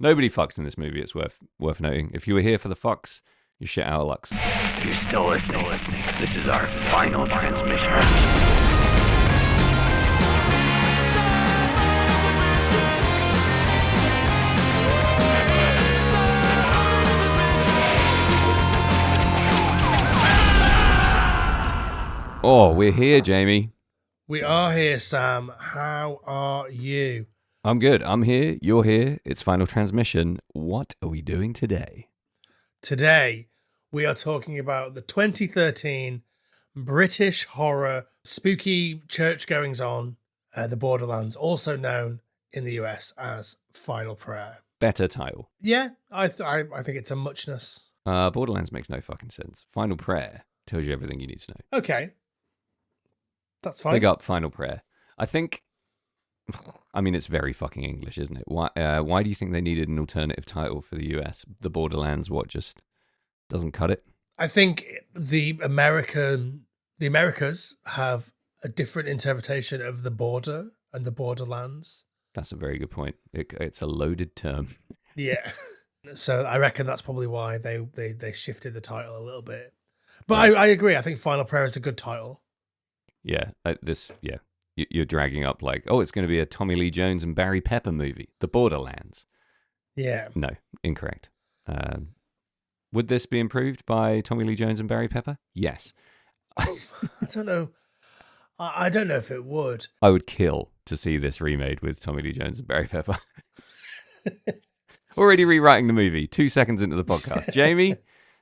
Nobody fucks in this movie. It's worth noting. If you were here for the fucks, you're shit out of luck. You're still listening. This is our final transmission. Oh, we're here, Jamie. We are here, Sam. How are you? I'm good. I'm here. You're here. It's final transmission. What are we doing today? Today, we are talking about the 2013 British horror spooky church goings-on, the Borderlands, also known in the US as Final Prayer. Better title. Yeah, I think it's a muchness. Borderlands makes no fucking sense. Final Prayer tells you everything you need to know. Okay. That's fine. Big up Final Prayer. I mean, it's very fucking English, isn't it? Why do you think they needed an alternative title for the US? The Borderlands, just doesn't cut it? I think the Americas have a different interpretation of the border and the Borderlands. That's a very good point. It's a loaded term. Yeah. So I reckon that's probably why they shifted the title a little bit. But I agree. I think Final Prayer is a good title. Yeah. You're dragging up like, oh, it's going to be a Tommy Lee Jones and Barry Pepper movie, The Borderlands. Yeah. No, incorrect. Would this be improved by Tommy Lee Jones and Barry Pepper? Yes. I don't know. I don't know if it would. I would kill to see this remade with Tommy Lee Jones and Barry Pepper. Already rewriting the movie 2 seconds into the podcast. Jamie,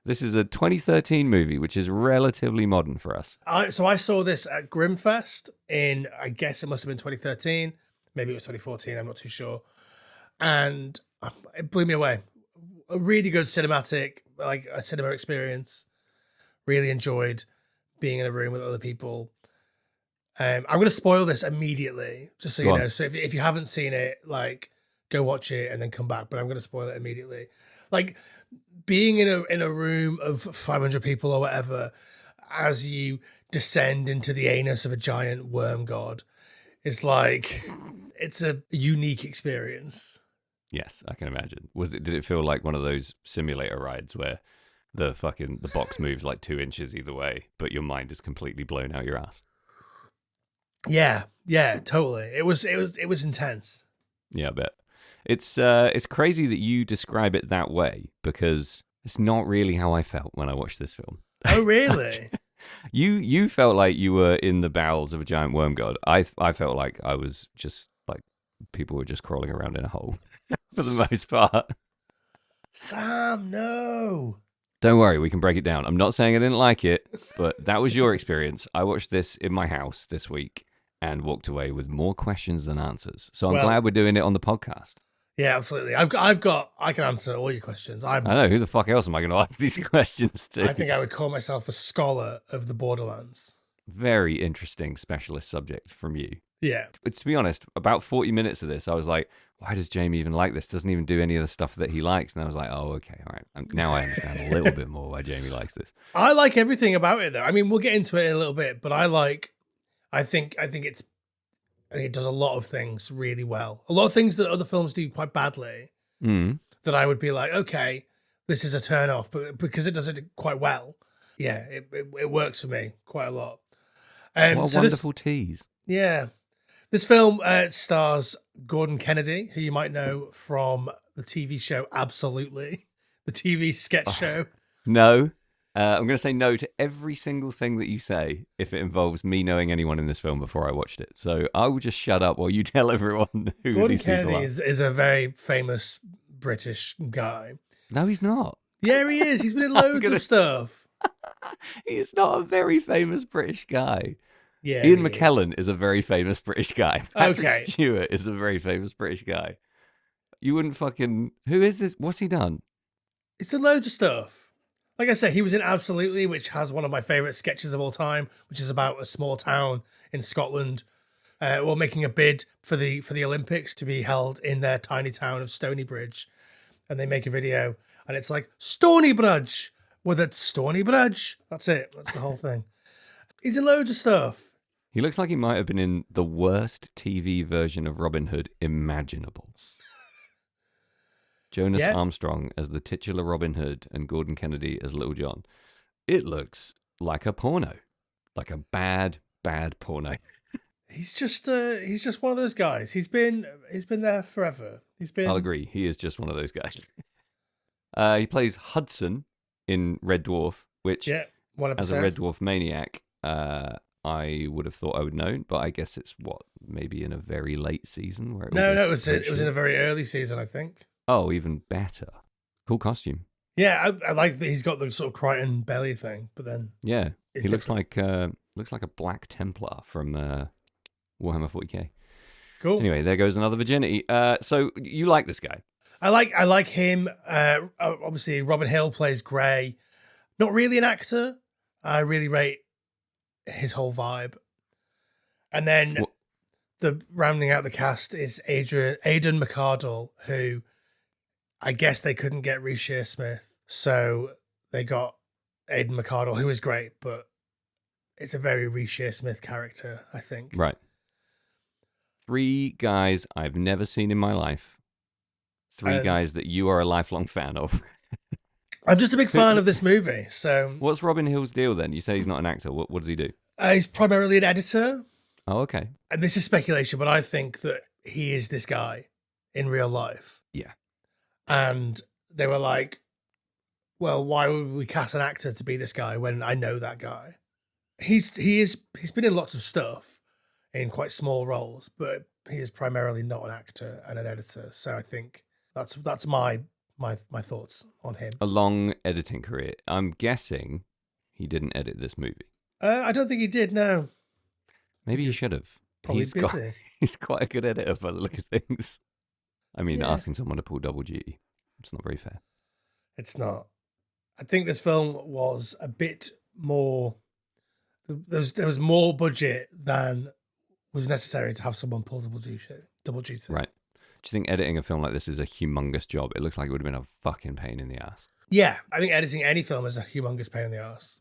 this is a 2013 movie, which is relatively modern for us. So I saw this at Grimfest in, I guess it must have been 2013. Maybe it was 2014. I'm not too sure. And it blew me away. A really good cinematic, like a cinema experience. Really enjoyed being in a room with other people. I'm going to spoil this immediately, just so you know. So if you haven't seen it, like, go watch it and then come back. But I'm going to spoil it immediately. Like, being in a room of 500 people or whatever, as you descend into the anus of a giant worm god, is like, it's a unique experience. Yes, I can imagine. Did it feel like one of those simulator rides where the box moves like 2 inches either way, but your mind is completely blown out your ass? Yeah, totally. It was intense. Yeah, I bet. It's crazy that you describe it that way, because it's not really how I felt when I watched this film. Oh, really? You felt like you were in the bowels of a giant worm god. I felt like I was just like people were just crawling around in a hole for the most part. Sam, no. Don't worry, we can break it down. I'm not saying I didn't like it, but that was your experience. I watched this in my house this week and walked away with more questions than answers. So I'm glad we're doing it on the podcast. Yeah, absolutely. I can answer all your questions. I know, who the fuck else am I going to ask these questions to? I think I would call myself a scholar of the Borderlands. Very interesting specialist subject from you. Yeah. To be honest, about 40 minutes of this, I was like, why does Jamie even like this? Doesn't even do any of the stuff that he likes. And I was like, oh, okay, all right. And now I understand a little bit more why Jamie likes this. I like everything about it, though. I mean, we'll get into it in a little bit, but I think it does a lot of things really well. A lot of things that other films do quite badly. That I would be like, okay, this is a turn off, but because it does it quite well, yeah, it works for me quite a lot. What a wonderful tease. Yeah. This film stars Gordon Kennedy, who you might know from the TV show Absolutely, the TV sketch show. No. I'm going to say no to every single thing that you say if it involves me knowing anyone in this film before I watched it. So I will just shut up while you tell everyone who Gordon these people Kennedy are. is a very famous British guy. No, he's not. Yeah, he is. He's been in loads of stuff. He is not a very famous British guy. Yeah, Ian McKellen is a very famous British guy. Patrick Okay. Stewart is a very famous British guy. You wouldn't fucking... Who is this? What's he done? He's done loads of stuff. Like I said, he was in Absolutely, which has one of my favourite sketches of all time, which is about a small town in Scotland making a bid for the Olympics to be held in their tiny town of Stonybridge. And they make a video, and it's like, Stonybridge! Well, that's Stonybridge. That's it. That's the whole thing. He's in loads of stuff. He looks like he might have been in the worst TV version of Robin Hood imaginable. Jonas Yeah. Armstrong as the titular Robin Hood and Gordon Kennedy as Little John. It looks like a porno, like a bad porno. He's just one of those guys. He's been there forever. I'll agree. He is just one of those guys. He plays Hudson in Red Dwarf, which, yeah, 100%. as a Red Dwarf maniac, I would have thought I would know, but I guess it's maybe in a very late season where it was in a very early season, I think. Oh, even better. Cool costume. Yeah, I like that he's got the sort of Crichton belly thing, but then Yeah, he looks different. like a Black Templar from Warhammer 40k. Cool. Anyway, there goes another virginity. So you like this guy? I like him. Obviously, Robin Hill plays Grey. Not really an actor. I really rate his whole vibe. And then the rounding out the cast is Aidan McArdle, who I guess they couldn't get Reece Shearsmith, so they got Aidan McArdle, who is great, but it's a very Reece Shearsmith character, I think. Right. 3 guys I've never seen in my life. 3 guys that you are a lifelong fan of. I'm just a big fan of this movie. So, what's Robin Hill's deal then? You say he's not an actor. What does he do? He's primarily an editor. Oh, okay. And this is speculation, but I think that he is this guy in real life. Yeah. And they were like, well, why would we cast an actor to be this guy when I know that guy? He's been in lots of stuff in quite small roles, but he is primarily not an actor and an editor. So I think that's my thoughts on him. A long editing career. I'm guessing he didn't edit this movie. I don't think he did, no. Maybe he should have. Probably busy. He's quite a good editor by the look of things. I mean, Yeah. asking someone to pull double duty, it's not very fair. It's not. I think this film was a bit more. There was more budget than was necessary to have someone pull double duty. Right. Do you think editing a film like this is a humongous job? It looks like it would have been a fucking pain in the ass. Yeah, I think editing any film is a humongous pain in the ass.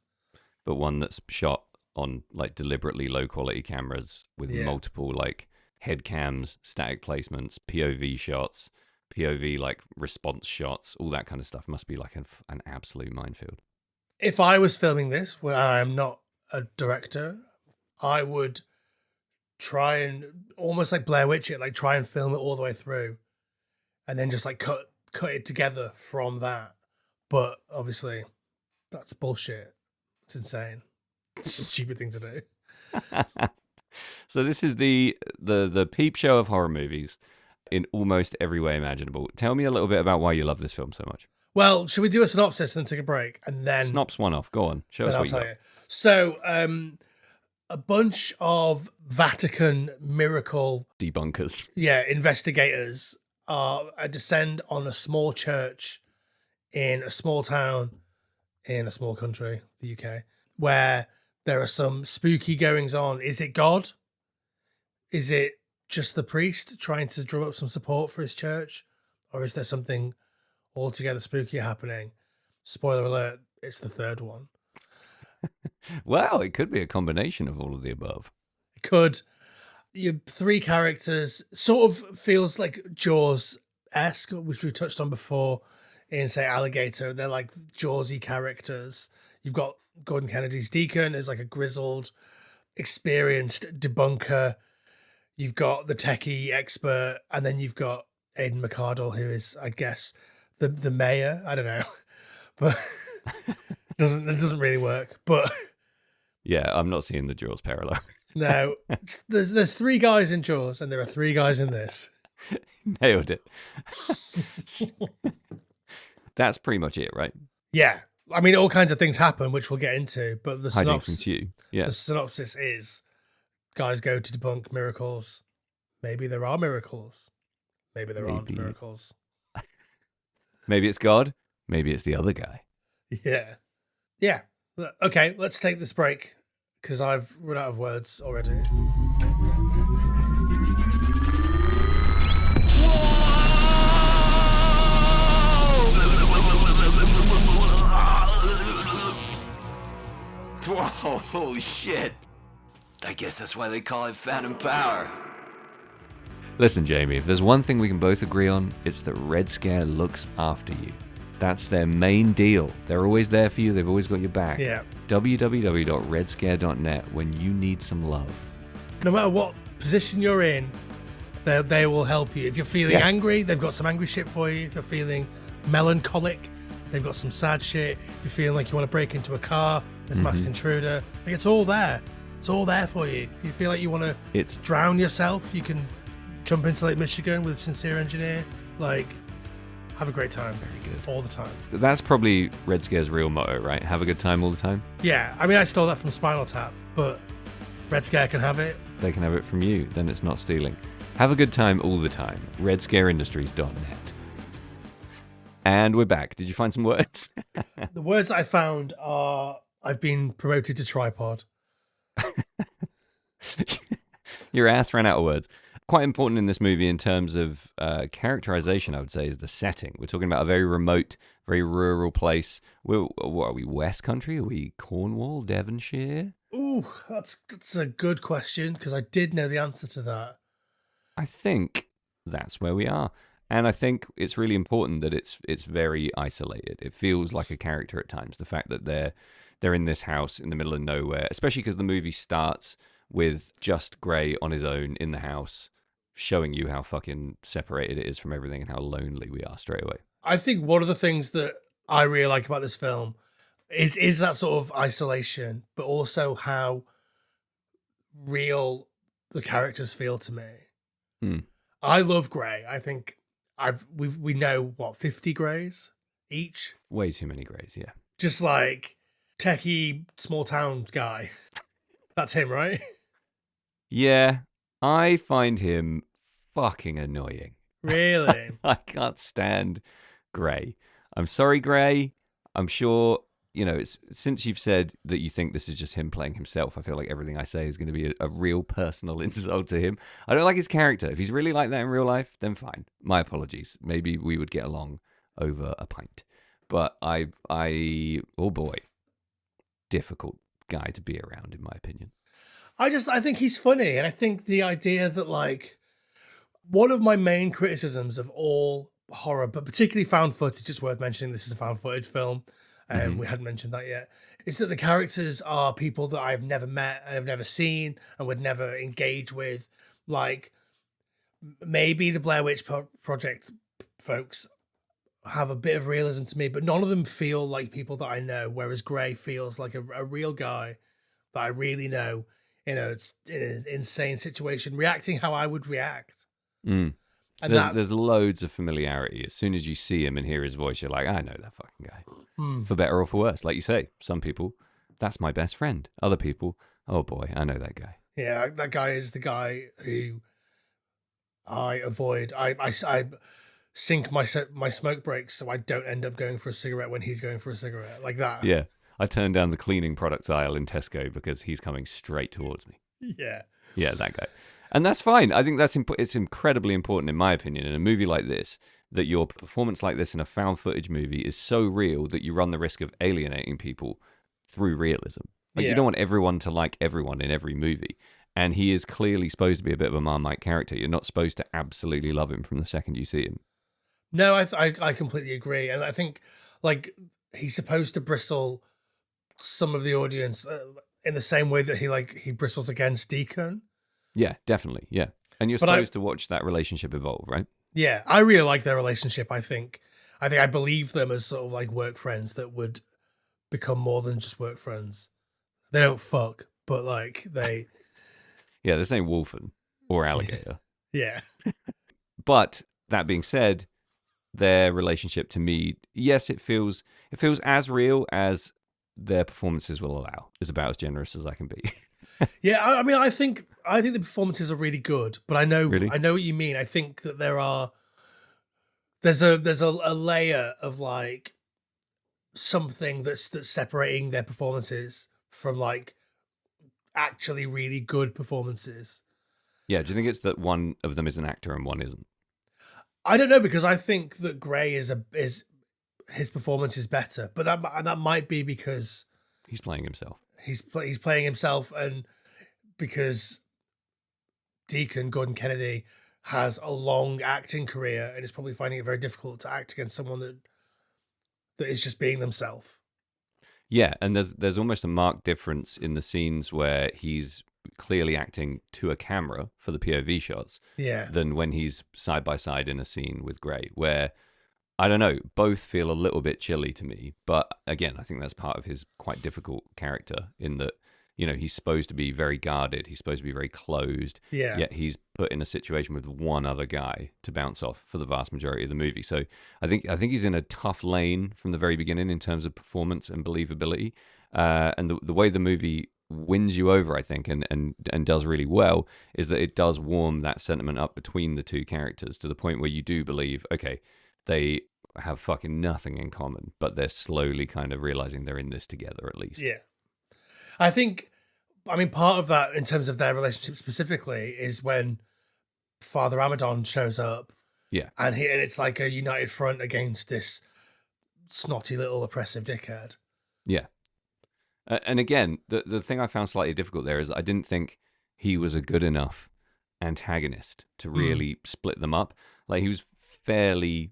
But one that's shot on like deliberately low quality cameras with multiple like head cams, static placements, POV shots, POV like response shots, all that kind of stuff must be like an absolute minefield. If I was filming this, when I am not a director, I would try and almost like Blair Witch it, like try and film it all the way through, and then just like cut it together from that. But obviously, that's bullshit. It's insane. It's a stupid thing to do. So this is the peep show of horror movies in almost every way imaginable. Tell me a little bit about why you love this film so much. Well, should we do a synopsis and then take a break? And then Snops one off. Go on. Show us I'll what you tell got. you. So, a bunch of Vatican miracle Debunkers. investigators descend on a small church in a small town in a small country, the UK, where there are some spooky goings on. Is it God? Is it just the priest trying to drum up some support for his church? Or is there something altogether spooky happening? Spoiler alert, it's the third one. Well, it could be a combination of all of the above. It could. Your 3 characters sort of feels like Jaws-esque, which we touched on before in, say, Alligator. They're like Jawsy characters. You've got Gordon Kennedy's Deacon as like a grizzled, experienced debunker. You've got the techie expert, and then you've got Aidan McArdle, who is, I guess, the mayor. I don't know, but it doesn't really work. But Yeah, I'm not seeing the Jaws parallel. no, there's 3 guys in Jaws, and there are 3 guys in this. Nailed it. That's pretty much it, right? Yeah, I mean, all kinds of things happen, which we'll get into. But the Hijinks ensue. Yeah. the synopsis is: guys go to debunk miracles. Maybe there are miracles. Maybe there aren't Maybe. miracles. Maybe it's God. Maybe it's the other guy. Yeah. Yeah. Okay, let's take this break because I've run out of words already. Whoa, holy shit. I guess that's why they call it Phantom Power. Listen, Jamie, if there's one thing we can both agree on, it's that Red Scare looks after you. That's their main deal. They're always there for you. They've always got your back. Yeah. www.redscare.net when you need some love. No matter what position you're in, they will help you. If you're feeling angry, they've got some angry shit for you. If you're feeling melancholic, they've got some sad shit. If you're feeling like you want to break into a car, there's Mass Intruder. Like, it's all there. It's all there for you. If you feel like you want to drown yourself, you can jump into Lake Michigan with a sincere engineer. Like, have a great time. Very good. All the time. That's probably Red Scare's real motto, right? Have a good time all the time? Yeah. I mean, I stole that from Spinal Tap, but Red Scare can have it. They can have it from you. Then it's not stealing. Have a good time all the time. RedScareIndustries.net. And we're back. Did you find some words? The words that I found are, I've been promoted to tripod. Your ass ran out of words. Quite important in this movie in terms of characterization, I would say, is the setting. We're talking about a very remote, very rural place. What are we, West Country? Are we Cornwall, Devonshire? Ooh, that's a good question, because I did know the answer to that. I think that's where we are. And I think it's really important that it's very isolated. It feels like a character at times. The fact that they're in this house in the middle of nowhere, especially because the movie starts with just Gray on his own in the house, showing you how fucking separated it is from everything and how lonely we are straight away. I think one of the things that I really like about this film is that sort of isolation, but also how real the characters feel to me. I love Gray. I think we know what, 50 Grays each? Way too many Grays, yeah. Just like techie small town guy. That's him, right? Yeah, I find him fucking annoying. Really? I can't stand Gray. I'm sorry, Gray. I'm sure, it's since you've said that you think this is just him playing himself, I feel like everything I say is going to be a real personal insult to him. I don't like his character. If he's really like that in real life, then fine. My apologies. Maybe we would get along over a pint. But oh boy, difficult guy to be around, in my opinion. I think he's funny, and I think the idea that, like, one of my main criticisms of all horror, but particularly found footage, it's worth mentioning this is a found footage film, and we hadn't mentioned that yet, is that the characters are people that I've never met and have never seen and would never engage with. Like, maybe the Blair Witch Project folks have a bit of realism to me, but none of them feel like people that I know, whereas Gray feels like a real guy that I really know. It's in an insane situation, reacting how I would react. And there's loads of familiarity. As soon as you see him and hear his voice, you're like, I know that fucking guy. For better or for worse. Like you say, some people, that's my best friend. Other people, oh boy, I know that guy. Yeah, that guy is the guy who I avoid. I sink my smoke breaks so I don't end up going for a cigarette when he's going for a cigarette, like that. Yeah. I turned down the cleaning products aisle in Tesco because he's coming straight towards me. Yeah. Yeah, that guy. And that's fine. I think it's incredibly important, in my opinion, in a movie like this, that your performance like this in a found footage movie is so real that you run the risk of alienating people through realism. Like, you don't want everyone to like everyone in every movie. And he is clearly supposed to be a bit of a Marmite character. You're not supposed to absolutely love him from the second you see him. No, I completely agree. And I think, like, he's supposed to bristle some of the audience in the same way that he bristles against Deacon. Yeah, definitely. Yeah. And you're supposed to watch that relationship evolve, right? Yeah, I really like their relationship. I think I believe them as sort of like work friends that would become more than just work friends. They don't fuck, but like they... Yeah, this ain't Wolfen or Alligator. Yeah. But that being said, their relationship to me, yes, it feels as real as their performances will allow. Is about as generous as I can be. Yeah, I mean, I think the performances are really good, but I know what you mean. I think that there's a layer of like something that's separating their performances from like actually really good performances. Yeah, do you think it's that one of them is an actor and one isn't? I don't know, because I think that Gray is his performance is better, but that might be because he's playing himself. He's playing himself, and because Deacon Gordon Kennedy has a long acting career and is probably finding it very difficult to act against someone that is just being themselves. Yeah, and there's almost a marked difference in the scenes where he's clearly acting to a camera for the POV shots Yeah. than when he's side by side in a scene with Gray, where I don't know, both feel a little bit chilly to me. But again, I think that's part of his quite difficult character in that, he's supposed to be very guarded, he's supposed to be very closed, Yeah. yet he's put in a situation with one other guy to bounce off for the vast majority of the movie. So I think he's in a tough lane from the very beginning in terms of performance and believability. And the way the movie wins you over, I think, and does really well, is that it does warm that sentiment up between the two characters to the point where you do believe, okay, they have fucking nothing in common, but they're slowly kind of realizing they're in this together at least. Yeah. I mean, part of that in terms of their relationship specifically is when Father Amadon shows up. Yeah. And it's like a united front against this snotty little oppressive dickhead. Yeah. And again, the thing I found slightly difficult there is I didn't think he was a good enough antagonist to really split them up. Like, he was fairly,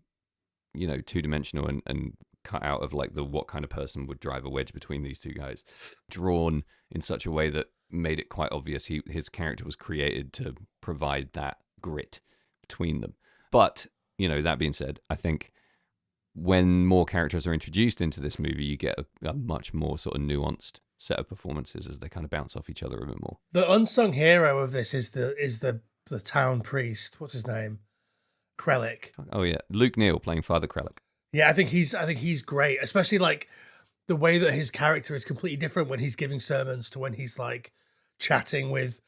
two-dimensional and cut out of like the what kind of person would drive a wedge between these two guys, drawn in such a way that made it quite obvious his character was created to provide that grit between them. But, that being said, I think when more characters are introduced into this movie, you get a much more sort of nuanced set of performances as they kind of bounce off each other a bit more. The unsung hero of this is the town priest. What's his name? Krellick. Oh yeah, Luke Neal playing Father Krellick. Yeah, I think he's great, especially like the way that his character is completely different when he's giving sermons to when he's like chatting with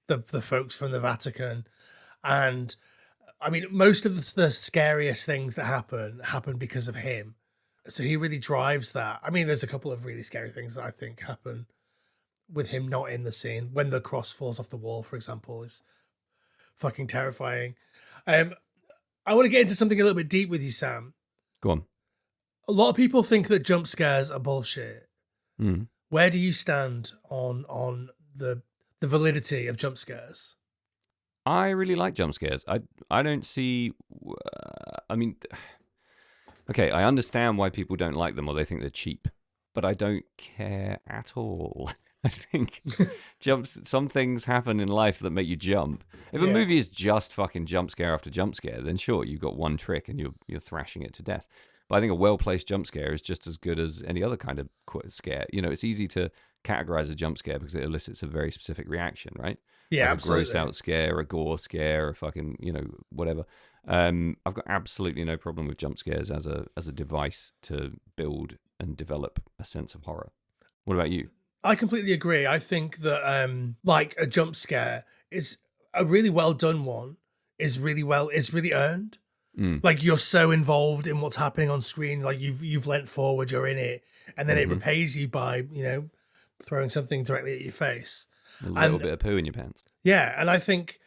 the folks from the Vatican. And I mean, most of the scariest things that happen because of him. So he really drives that. I mean, there's a couple of really scary things that I think happen with him not in the scene. When the cross falls off the wall, for example, is fucking terrifying. I want to get into something a little bit deep with you, Sam. Go on. A lot of people think that jump scares are bullshit. Mm. Where do you stand on the validity of jump scares? I really like jump scares. I don't see. I mean, okay, I understand why people don't like them or they think they're cheap, but I don't care at all. I think some things happen in life that make you jump. If a movie is just fucking jump scare after jump scare, then sure, you've got one trick and you're thrashing it to death. But I think a well-placed jump scare is just as good as any other kind of scare. It's easy to categorize a jump scare because it elicits a very specific reaction, right? Yeah, like absolutely. A gross out scare, a gore scare, a fucking, whatever. I've got absolutely no problem with jump scares as a device to build and develop a sense of horror. What about you? I completely agree. I think that like a jump scare is a really well done one, is really earned. Like, you're so involved in what's happening on screen, like you've leant forward, you're in it, and then it repays you by, throwing something directly at your face. A little bit of poo in your pants. Yeah, and I think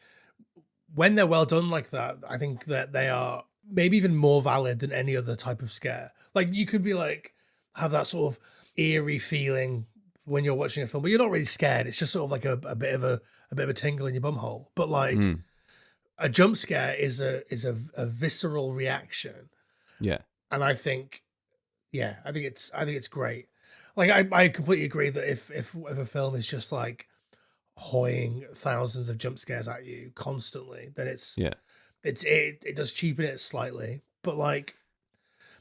when they're well done like that, I think that they are maybe even more valid than any other type of scare. Like, you could be like, have that sort of eerie feeling when you're watching a film, but you're not really scared. It's just sort of like a bit of a tingle in your bumhole. But like a jump scare is a visceral reaction. Yeah. And I think it's great. Like, I completely agree that if a film is just like hoying thousands of jump scares at you constantly, then it does cheapen it slightly. But like,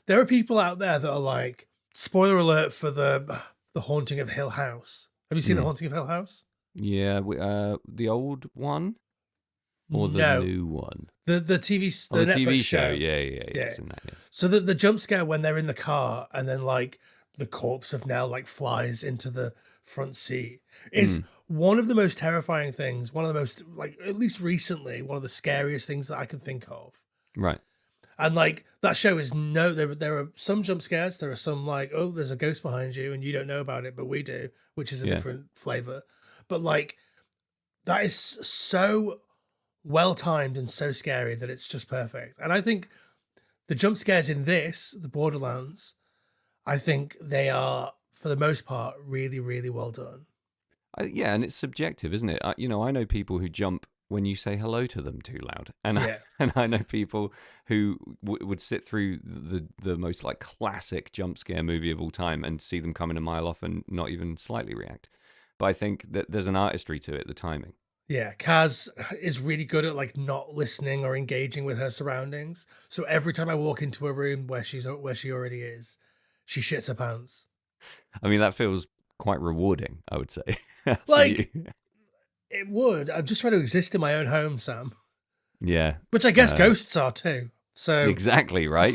there are people out there that are like, spoiler alert for the Haunting of Hill House. Have you seen The Haunting of Hill House? Yeah, the old one or the new one? The TV the Netflix TV show. Yeah. It's in that, yeah. So the jump scare when they're in the car and then like the corpse of Nell like flies into the front seat is one of the most terrifying things. One of the most, like, at least recently, one of the scariest things that I can think of. Right. And like, that show is there are some jump scares. There are some like, oh, there's a ghost behind you and you don't know about it, but we do, which is a different flavor. But like, that is so well timed and so scary that it's just perfect. And I think the jump scares in the Borderlands, I think they are, for the most part, really, really well done. Yeah, and it's subjective, isn't it? I know people who jump when you say hello to them too loud. And Yeah. and I know people who would sit through the most like classic jump scare movie of all time and see them coming a mile off and not even slightly react. But I think that there's an artistry to it, the timing. Yeah, Kaz is really good at like not listening or engaging with her surroundings. So every time I walk into a room where she already is, she shits her pants. I mean, that feels quite rewarding, I would say. for Like you. it would. I'm just trying to exist in my own home, Sam. Yeah. Which I guess ghosts are too. So Exactly, right?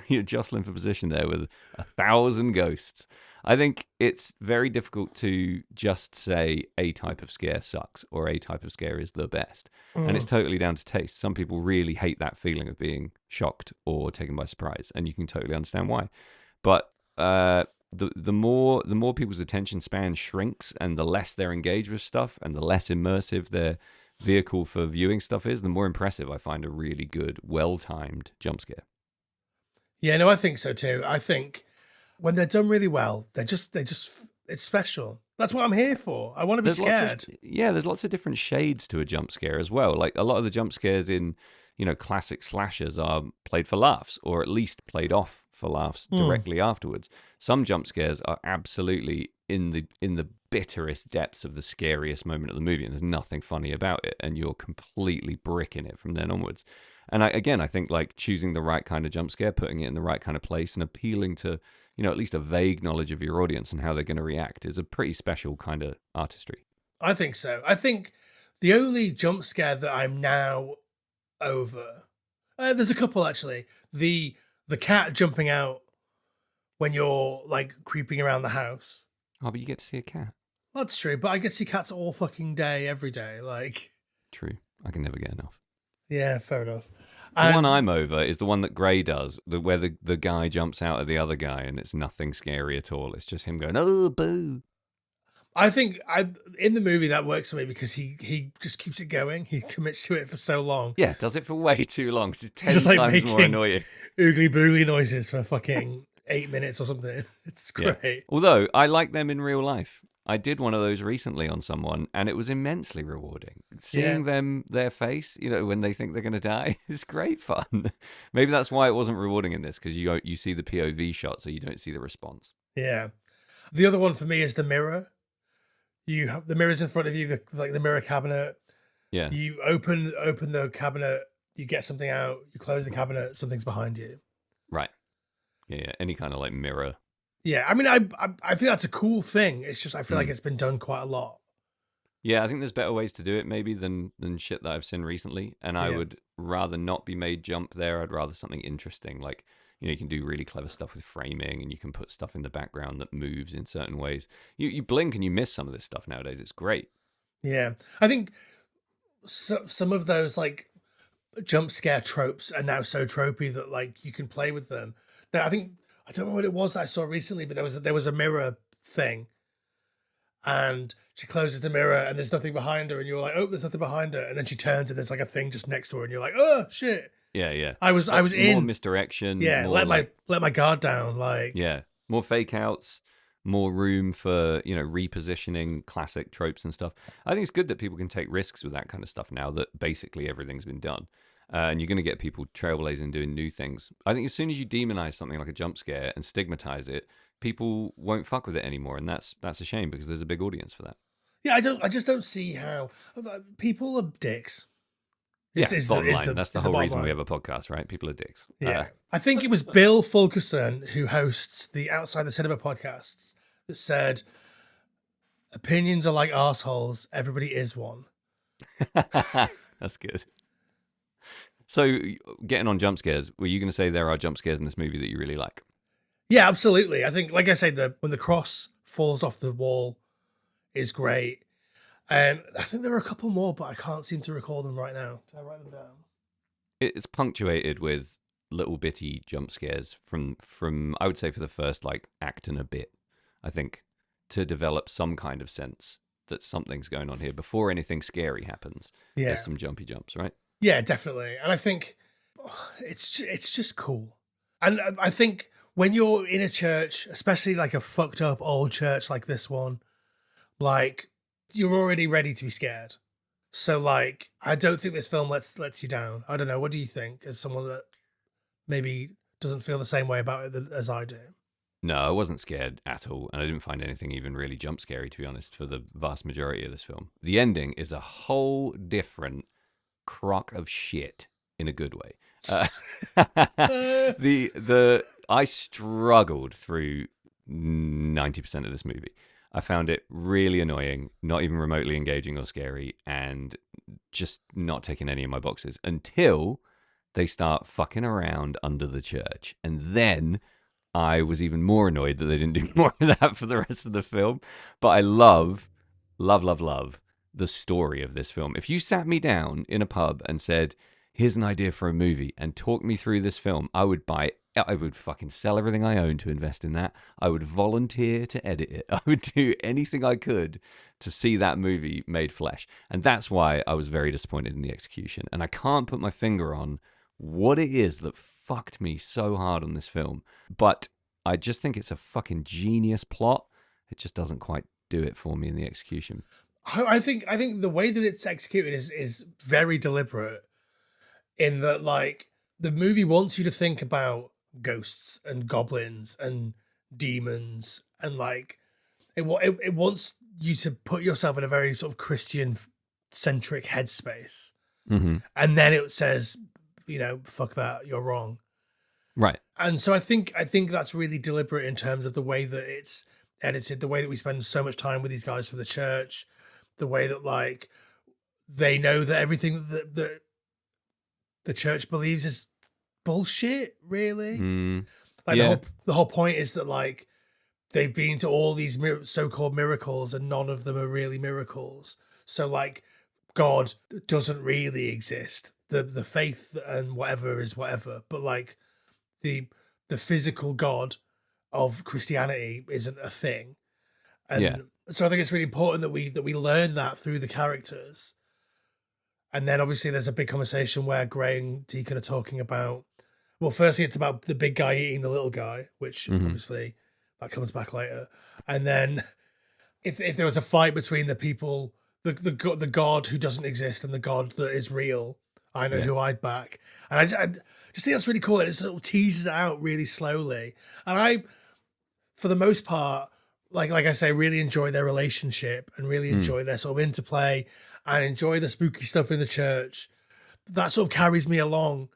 You're jostling for position there with 1,000 ghosts. I think it's very difficult to just say a type of scare sucks or a type of scare is the best. And it's totally down to taste. Some people really hate that feeling of being shocked or taken by surprise, and you can totally understand why. But the more people's attention span shrinks and the less they're engaged with stuff and the less immersive their vehicle for viewing stuff is, the more impressive I find a really good, well-timed jump scare. yeah, no, I think so too. I think when they're done really well, they just it's special. That's what I'm here for. I want to be scared. There's lots of different shades to a jump scare as well. Like a lot of the jump scares in, classic slashers are played for laughs, or at least played off for laughs directly afterwards. Some jump scares are absolutely in the bitterest depths of the scariest moment of the movie, and there's nothing funny about it, and you're completely bricking it from then onwards. And I think like choosing the right kind of jump scare, putting it in the right kind of place, and appealing to at least a vague knowledge of your audience and how they're going to react is a pretty special kind of artistry. I think so. I think the only jump scare that I'm now over, there's a couple actually. The cat jumping out when you're like creeping around the house. Oh, but you get to see a cat. That's true, but I get to see cats all fucking day, every day. Like, True. I can never get enough. yeah, fair enough. The one I'm over is the one that Gray does, where the guy jumps out at the other guy and it's nothing scary at all. It's just him going, oh, boo. I think in the movie that works for me because he just keeps it going. He commits to it for so long. Yeah, does it for way too long. It's 10 just like times more annoying. Oogly boogly noises for fucking 8 minutes or something. It's great. Yeah. Although I like them in real life. I did one of those recently on someone, and it was immensely rewarding. Seeing their face, when they think they're going to die, is great fun. Maybe that's why it wasn't rewarding in this, because you see the POV shot, so you don't see the response. Yeah. The other one for me is the mirror. You have the mirrors in front of you, the mirror cabinet. Yeah. You open the cabinet, you get something out. You close the cabinet, something's behind you. Right. Yeah. Any kind of like mirror. Yeah, I mean, I think that's a cool thing. It's just I feel like it's been done quite a lot. Yeah, I think there's better ways to do it maybe than shit that I've seen recently. And I would rather not be made jump there. I'd rather something interesting. Like, you can do really clever stuff with framing, and you can put stuff in the background that moves in certain ways. You blink and you miss some of this stuff nowadays. It's great. Yeah, I think some of those like jump scare tropes are now so tropey that like you can play with them. That I don't know what it was that I saw recently, but there was a mirror thing, and she closes the mirror and there's nothing behind her, and you're like, oh, there's nothing behind her, and then she turns and there's like a thing just next to her, and you're like, oh shit. Yeah. I was in more misdirection. Yeah, more let my guard down. Like, yeah, more fake outs, more room for repositioning classic tropes and stuff. I think it's good that people can take risks with that kind of stuff now that basically everything's been done. And you're going to get people trailblazing, doing new things. I think as soon as you demonize something like a jump scare and stigmatize it, people won't fuck with it anymore, and that's a shame because there's a big audience for that. Yeah, I just don't see how people are dicks. That's the whole reason we have a podcast, right? People are dicks. Yeah, I think it was Bill Fulkerson who hosts the Outside the Cinema podcasts that said, "Opinions are like arseholes. Everybody is one." That's good. So, getting on jump scares, were you going to say there are jump scares in this movie that you really like? Yeah, absolutely. I think, like I said, when the cross falls off the wall is great. I think there are a couple more, but I can't seem to recall them right now. Can I write them down? It's punctuated with little bitty jump scares from I would say for the first like act and a bit. I think to develop some kind of sense that something's going on here before anything scary happens. Yeah. There's some jumpy jumps, right? Yeah, definitely. And I think it's just cool. And I think when you're in a church, especially like a fucked up old church like this one, like you're already ready to be scared. So like, I don't think this film lets you down. I don't know. What do you think, as someone that maybe doesn't feel the same way about it as I do? No, I wasn't scared at all, and I didn't find anything even really jump scary, to be honest, for the vast majority of this film. The ending is a whole different crock of shit in a good way. Uh, the I struggled through 90% of this movie. I found it really annoying, not even remotely engaging or scary, and just not ticking any of my boxes until they start fucking around under the church. And then I was even more annoyed that they didn't do more of that for the rest of the film. But I love, love, love, love the story of this film. If you sat me down in a pub and said, here's an idea for a movie, and talk me through this film, I would buy it. I would fucking sell everything I own to invest in that. I would volunteer to edit it. I would do anything I could to see that movie made flesh. And that's why I was very disappointed in the execution. And I can't put my finger on what it is that fucked me so hard on this film. But I just think it's a fucking genius plot. It just doesn't quite do it for me in the execution. I think the way that it's executed is very deliberate, in that like the movie wants you to think about ghosts and goblins and demons, and like it wants you to put yourself in a very sort of Christian centric headspace, Mm-hmm. and then it says, fuck that, you're wrong. Right. And so I think that's really deliberate in terms of the way that it's edited, the way that we spend so much time with these guys from the church, the way that like they know that everything that the church believes is bullshit, really. Like Yeah. the whole point is that like they've been to all these so-called miracles and none of them are really miracles. So like God doesn't really exist. The faith and whatever is whatever, but like the physical God of Christianity isn't a thing. And Yeah. so I think it's really important that we learn that through the characters. And then obviously there's a big conversation where Gray and Deacon are talking about, well, firstly it's about the big guy eating the little guy, which obviously that comes back later. And then if there was a fight between the people, the God who doesn't exist and the God that is real, I know who I'd back. And I just think that's really cool. It sort of teases it out really slowly. And I, for the most part, like I say, really enjoy their relationship and really enjoy their sort of interplay and enjoy the spooky stuff in the church. That sort of carries me along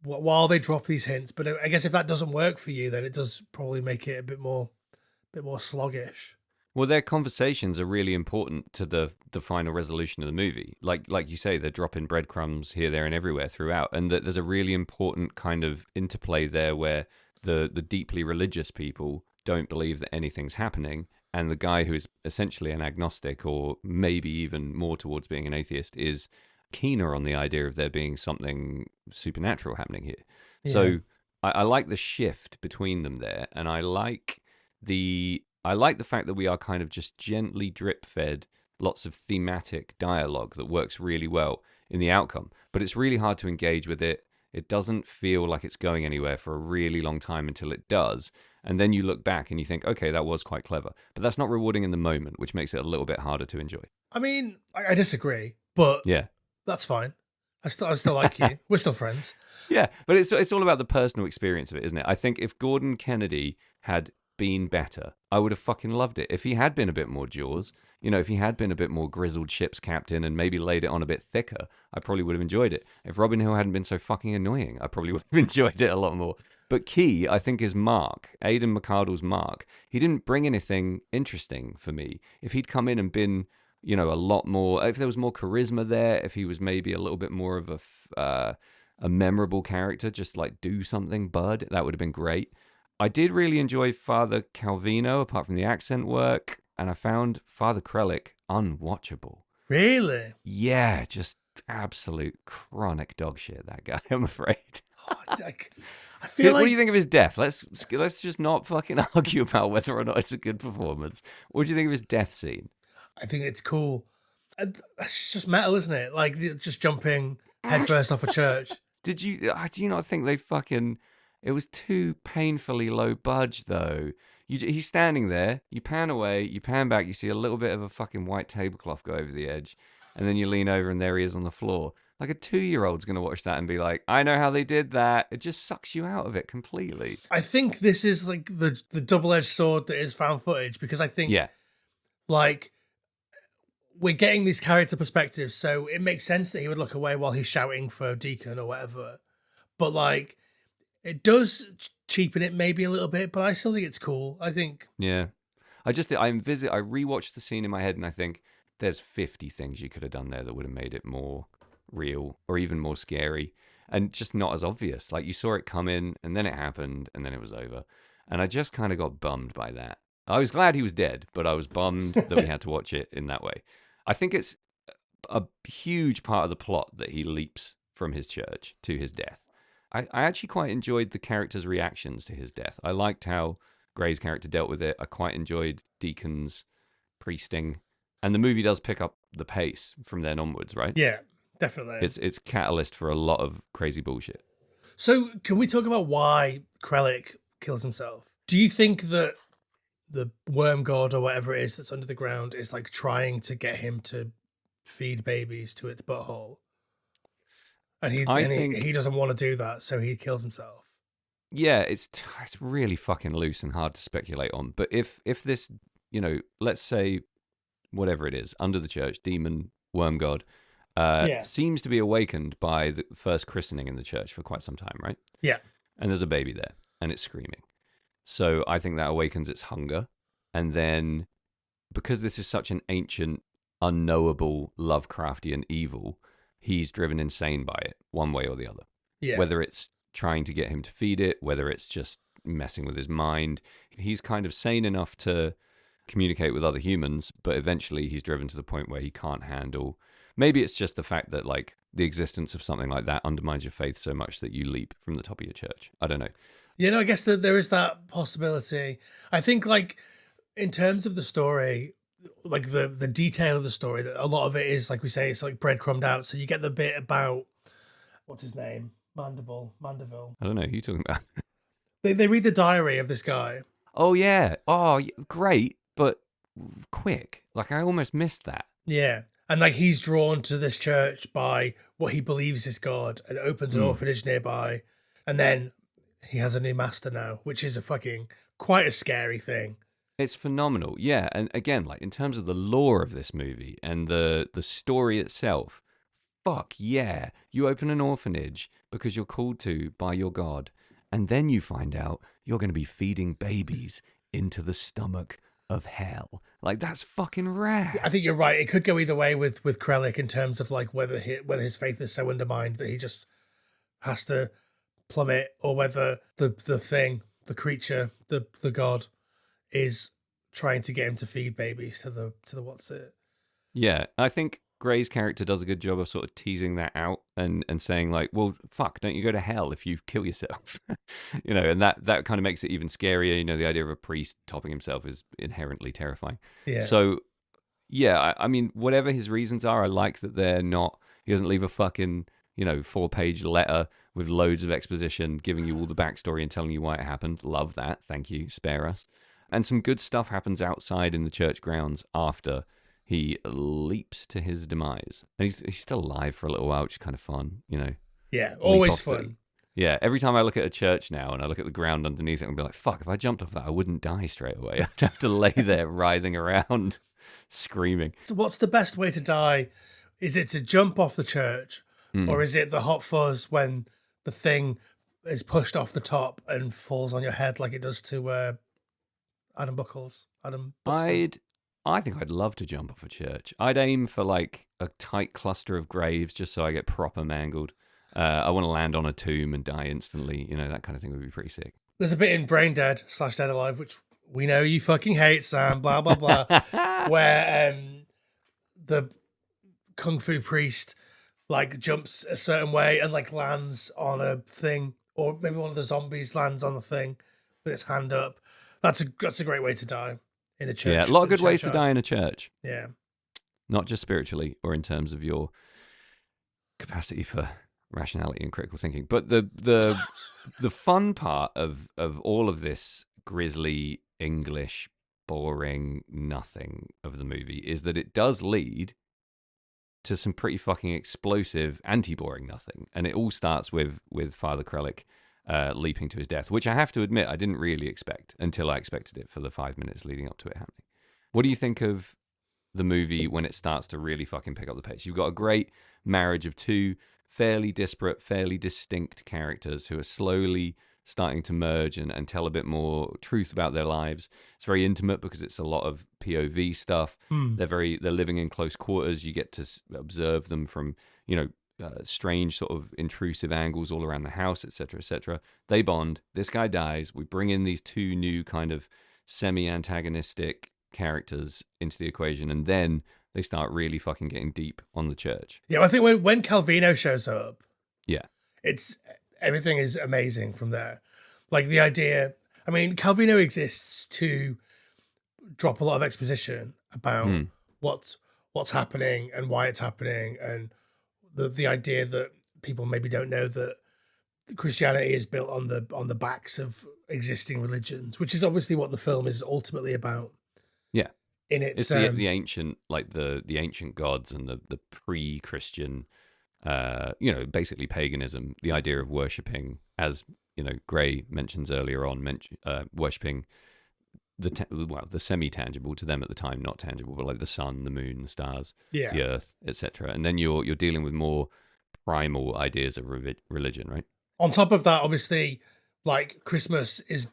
while they drop these hints. But I guess if that doesn't work for you, then it does probably make it a bit more sluggish. Well, their conversations are really important to the final resolution of the movie. Like you say, they're dropping breadcrumbs here, there, and everywhere throughout, and that there's a really important kind of interplay there where the deeply religious people don't believe that anything's happening, and the guy who is essentially an agnostic, or maybe even more towards being an atheist, is keener on the idea of there being something supernatural happening here. Yeah. So I like the shift between them there, and I like the fact that we are kind of just gently drip-fed lots of thematic dialogue that works really well in the outcome. But it's really hard to engage with it. It doesn't feel like it's going anywhere for a really long time until it does. And then you look back and you think, okay, that was quite clever. But that's not rewarding in the moment, which makes it a little bit harder to enjoy. I mean, I disagree, but yeah, that's fine. I still like you. We're still friends. Yeah, but it's all about the personal experience of it, isn't it? I think if Gordon Kennedy had been better, I would have fucking loved it. If he had been a bit more Jaws, if he had been a bit more grizzled ship's captain and maybe laid it on a bit thicker, I probably would have enjoyed it. If Robin Hill hadn't been so fucking annoying, I probably would have enjoyed it a lot more. But key, I think, is Mark, Aidan McArdle's Mark. He didn't bring anything interesting for me. If he'd come in and been, a lot more, if there was more charisma there, if he was maybe a little bit more of a memorable character, just like do something, bud, that would have been great. I did really enjoy Father Calvino, apart from the accent work, and I found Father Krellick unwatchable. Really? Yeah, just absolute chronic dog shit, that guy, I'm afraid. I feel like... What do you think of his death? Let's just not fucking argue about whether or not it's a good performance. What do you think of his death scene? I think it's cool. It's just metal, isn't it? Like just jumping headfirst off a church. Do you not think they fucking... It was too painfully low budge, though. He's standing there, you pan away, you pan back, you see a little bit of a fucking white tablecloth go over the edge. and then you lean over and there he is on the floor. Like a 2-year-old's going to watch that and be like, I know how they did that. It just sucks you out of it completely. I think this is like the double-edged sword that is found footage, because I think Yeah. like we're getting these character perspectives, so it makes sense that he would look away while he's shouting for Deacon or whatever. But like, it does cheapen it maybe a little bit, but I still think it's cool. I think. Yeah. I rewatched the scene in my head and I think there's 50 things you could have done there that would have made it more real or even more scary and just not as obvious. Like you saw it come in and then it happened and then it was over. And I just kind of got bummed by that. I was glad he was dead, but I was bummed that we had to watch it in that way. I think it's a huge part of the plot that he leaps from his church to his death. I actually quite enjoyed the character's reactions to his death. I liked how Gray's character dealt with it. I quite enjoyed Deacon's priesting. And the movie does pick up the pace from then onwards, right? Yeah, definitely. It's catalyst for a lot of crazy bullshit. So can we talk about why Krellick kills himself? Do you think that the worm god or whatever it is that's under the ground is like trying to get him to feed babies to its butthole? And he doesn't want to do that, so he kills himself. Yeah, it's really fucking loose and hard to speculate on. But if this, let's say whatever it is, under the church, demon, worm god, seems to be awakened by the first christening in the church for quite some time, right? Yeah. And there's a baby there, and it's screaming. So I think that awakens its hunger. And then, because this is such an ancient, unknowable, Lovecraftian evil, he's driven insane by it, one way or the other. Yeah. Whether it's trying to get him to feed it, whether it's just messing with his mind. He's kind of sane enough to communicate with other humans, but eventually he's driven to the point where he can't handle. Maybe it's just the fact that like the existence of something like that undermines your faith so much that you leap from the top of your church. I don't know. I guess that there is that possibility. I think like in terms of the story, like the detail of the story, that a lot of it is, like we say, it's like breadcrumbed out. So you get the bit about what's his name, Mandeville. I don't know who you're talking about. They read the diary of this guy. Oh yeah. Oh, great, but quick. Like I almost missed that. Yeah, and like he's drawn to this church by what he believes is God, and opens an orphanage nearby, and then he has a new master now, which is quite a scary thing. It's phenomenal, yeah. And again, like in terms of the lore of this movie and the story itself, fuck yeah. You open an orphanage because you're called to by your God, and then you find out you're going to be feeding babies into the stomach of hell. Like that's fucking rad. I think you're right. It could go either way with Krellick in terms of like whether his faith is so undermined that he just has to plummet, or whether the creature, the god, is trying to get him to feed babies to the what's it. Yeah, I think Gray's character does a good job of sort of teasing that out and saying like, well, fuck, don't you go to hell if you kill yourself? And that kind of makes it even scarier. The idea of a priest topping himself is inherently terrifying. Yeah. So, yeah, I mean, whatever his reasons are, I like that he doesn't leave a fucking, 4-page letter with loads of exposition giving you all the backstory and telling you why it happened. Love that. Thank you. Spare us. And some good stuff happens outside in the church grounds after he leaps to his demise. And he's still alive for a little while, which is kind of fun, Yeah, always fun. Yeah, every time I look at a church now and I look at the ground underneath it and be like, fuck, if I jumped off that, I wouldn't die straight away. I'd have to lay there writhing around, screaming. So what's the best way to die? Is it to jump off the church, or is it the hot fuzz when the thing is pushed off the top and falls on your head like it does to Adam Buxton? I think I'd love to jump off a church. I'd aim for like a tight cluster of graves just so I get proper mangled. I want to land on a tomb and die instantly. That kind of thing would be pretty sick. There's a bit in Brain Dead / Dead Alive, which we know you fucking hate, Sam, blah, blah, blah, where the kung fu priest like jumps a certain way and like lands on a thing, or maybe one of the zombies lands on the thing with its hand up. That's a great way to die in a church. Yeah, a lot of good ways to die in a church. Yeah. Not just spiritually or in terms of your capacity for rationality and critical thinking. But the fun part of all of this grisly, English, boring nothing of the movie is that it does lead to some pretty fucking explosive, anti-boring nothing. And it all starts with Father Krellick leaping to his death, which I have to admit I didn't really expect until I expected it for the 5 minutes leading up to it happening. What do you think of the movie when it starts to really fucking pick up the pace? You've got a great marriage of two fairly disparate, fairly distinct characters who are slowly starting to merge and tell a bit more truth about their lives. It's very intimate because it's a lot of POV stuff. They're living in close quarters. You get to observe them from, strange sort of intrusive angles all around the house, etc., etc. They bond. This guy dies. We bring in these two new kind of semi-antagonistic characters into the equation, and then they start really fucking getting deep on the church. Yeah, I think when Calvino shows up, yeah, it's everything is amazing from there. Like the idea, I mean, Calvino exists to drop a lot of exposition about what's happening and why it's happening, and the idea that people maybe don't know that Christianity is built on the backs of existing religions, which is obviously what the film is ultimately about. Yeah, in its the ancient, like the ancient gods and the pre-Christian, basically paganism. The idea of worshipping, as Gray mentions earlier on, worshipping the semi-tangible, to them at the time not tangible, but like the sun, the moon, the stars, the earth, etc. And then you're dealing with more primal ideas of religion, right? On top of that, obviously, like Christmas is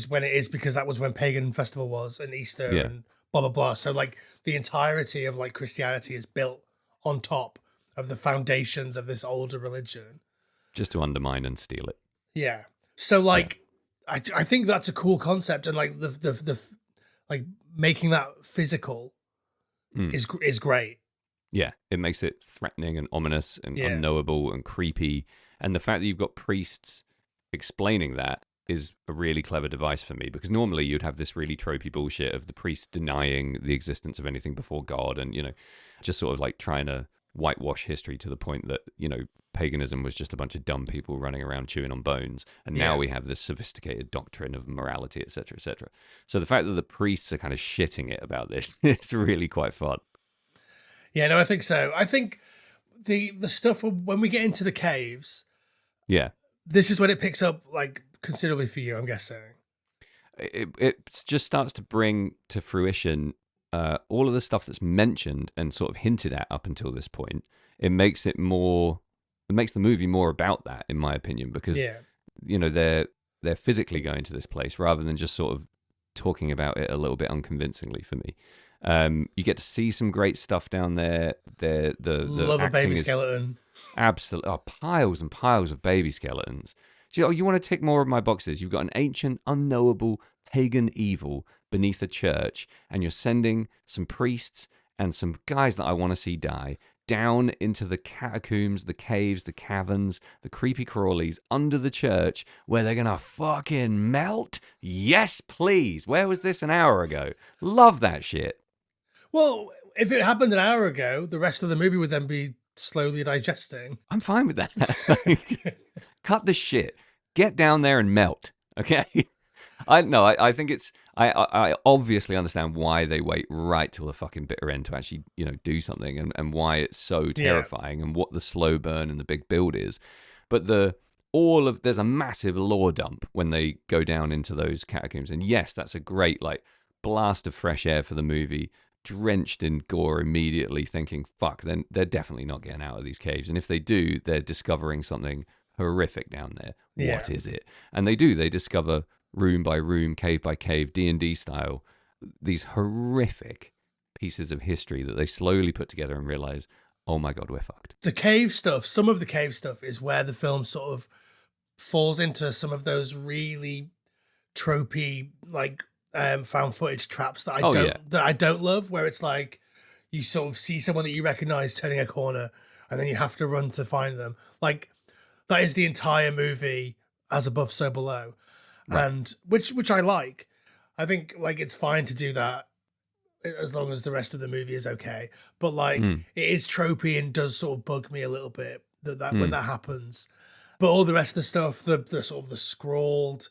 when it is because that was when pagan festival was, and Easter and blah blah blah. So like the entirety of like Christianity is built on top of the foundations of this older religion, just to undermine and steal it. Yeah. So like, I think that's a cool concept, and like the like making that physical is great. Yeah, it makes it threatening and ominous and unknowable and creepy. And the fact that you've got priests explaining that is a really clever device for me, because normally you'd have this really tropey bullshit of the priest denying the existence of anything before God and, just sort of like trying to whitewash history to the point that, paganism was just a bunch of dumb people running around chewing on bones. And now we have this sophisticated doctrine of morality, etc., etc. So the fact that the priests are kind of shitting it about this, it's really quite fun. Yeah, no, I think so. I think the stuff when we get into the caves, this is when it picks up like considerably for you, I'm guessing. It just starts to bring to fruition all of the stuff that's mentioned and sort of hinted at up until this point. It makes the movie more about that, in my opinion, because they're physically going to this place rather than just sort of talking about it a little bit unconvincingly for me. You get to see some great stuff down there. The love a baby skeleton. Absolutely, piles and piles of baby skeletons. You want to tick more of my boxes? You've got an ancient, unknowable, pagan evil beneath a church, and you're sending some priests and some guys that I want to see die down into the catacombs, the caves, the caverns, the creepy crawlies under the church, where they're gonna fucking melt. Yes, please. Where was this an hour ago? Love that shit. Well, if it happened an hour ago, the rest of the movie would then be slowly digesting. I'm fine with that. Cut the shit. Get down there and melt. Okay. I think it's. I obviously understand why they wait right till the fucking bitter end to actually do something, and why it's so terrifying, and what the slow burn and the big build is. But there's a massive lore dump when they go down into those catacombs, and yes, that's a great like blast of fresh air for the movie. Drenched in gore immediately, thinking, fuck, then they're definitely not getting out of these caves. And if they do, they're discovering something horrific down there. Yeah. What is it? And they do. They discover room by room, cave by cave, D&D style, these horrific pieces of history that they slowly put together and realize, oh my God, we're fucked. The cave stuff, some of the cave stuff is where the film sort of falls into some of those really tropey, like, found footage traps that I don't love, where it's like you sort of see someone that you recognize turning a corner and then you have to run to find them. Like that is the entire movie, as above, so below. Right. And which I like. I think like it's fine to do that as long as the rest of the movie is okay. But like it is tropey and does sort of bug me a little bit that when that happens. But all the rest of the stuff, the sort of the scrawled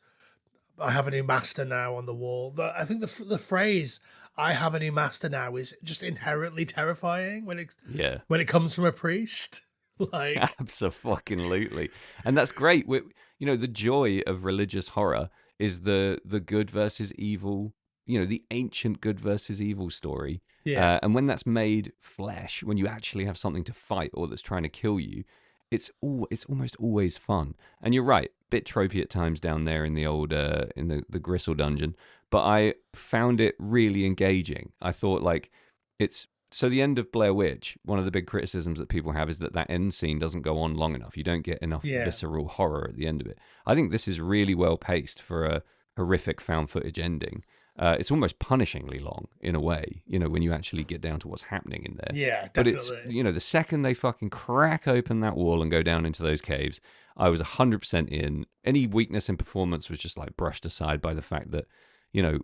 I have a new master now on the wall. I think the phrase "I have a new master now" is just inherently terrifying Yeah. when it comes from a priest. Like, Absolutely. And that's great. The joy of religious horror is the good versus evil, the ancient good versus evil story. yeah, And when that's made flesh, when you actually have something to fight or that's trying to kill you, it's almost always fun. And you're right, bit tropey at times down there in the old in the Gristle dungeon, but I found it really engaging. I thought like it's so the end of Blair Witch, one of the big criticisms that people have is that end scene doesn't go on long enough. You don't get enough yeah, visceral horror at the end of it. I think this is really well paced for a horrific found footage ending. It's almost punishingly long in a way, when you actually get down to what's happening in there. yeah, But it's, definitely. the second they fucking crack open that wall and go down into those caves, I was 100% in. Any weakness in performance was just like brushed aside by the fact that,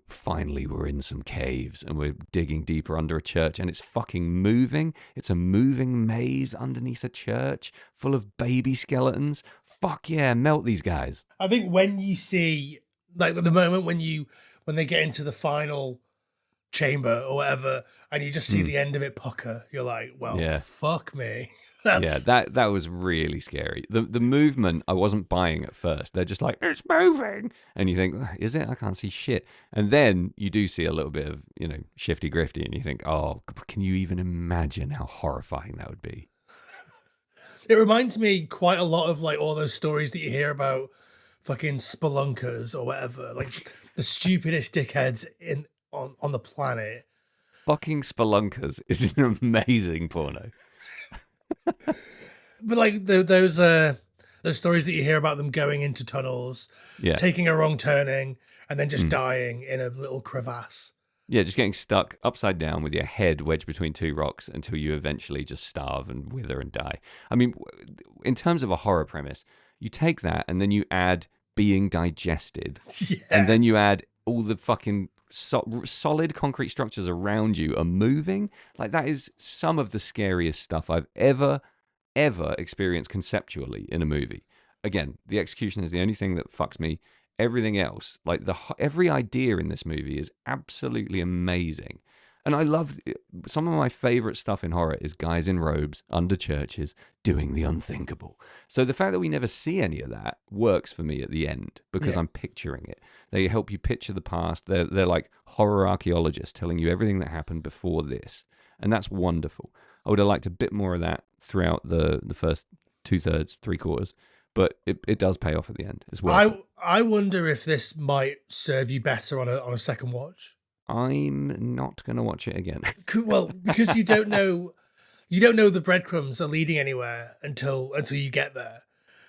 finally we're in some caves and we're digging deeper under a church and it's fucking moving. It's a moving maze underneath a church full of baby skeletons. Fuck yeah, melt these guys. I think when you see like the moment when they get into the final chamber or whatever, and you just see the end of it pucker, you're like, well, Yeah. fuck me. Yeah, that was really scary. The movement I wasn't buying at first. They're just like, it's moving, and you think, is it? I can't see shit. And then you do see a little bit of shifty grifty, and you think, oh, can you even imagine how horrifying that would be? It reminds me quite a lot of like all those stories that you hear about fucking spelunkers or whatever, like the stupidest dickheads on the planet. Fucking spelunkers is an amazing porno. But like those stories that you hear about them going into tunnels, Yeah. taking a wrong turning, and then just dying in a little crevasse. Yeah, just getting stuck upside down with your head wedged between two rocks until you eventually just starve and wither and die. I mean, in terms of a horror premise, you take that and then you add being digested, Yeah. and then you add all the fucking solid concrete structures around you are moving. Like, that is some of the scariest stuff I've ever experienced conceptually in a movie. Again, the execution is the only thing that fucks me. Everything else, like every idea in this movie is absolutely amazing. And I love some of my favorite stuff in horror is guys in robes under churches doing the unthinkable. So the fact that we never see any of that works for me at the end because I'm picturing it. They help you picture the past. They're like horror archaeologists telling you everything that happened before this. And that's wonderful. I would have liked a bit more of that throughout the first 2/3, 3/4. But it does pay off at the end as well. I wonder if this might serve you better on a second watch. I'm not going to watch it again. Well, because you don't know the breadcrumbs are leading anywhere until you get there.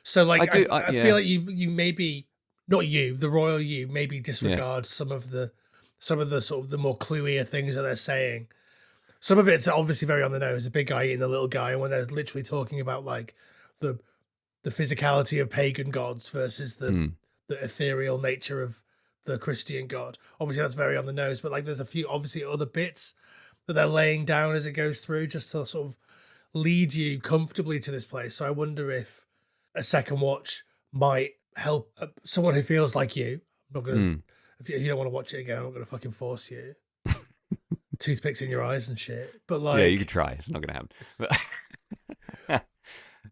So like I feel like you maybe not you, the royal you, maybe disregard some of the sort of the more clueier things that they're saying. Some of it's obviously very on the nose, a big guy eating the little guy, and when they're literally talking about like the physicality of pagan gods versus the ethereal nature of the Christian God. Obviously, that's very on the nose, but like there's a few obviously other bits that they're laying down as it goes through just to sort of lead you comfortably to this place. So I wonder if a second watch might help someone who feels like you. I'm not gonna, if you don't want to watch it again, I'm not going to fucking force you. Toothpicks in your eyes and shit. But like, yeah, you could try. It's not going to happen.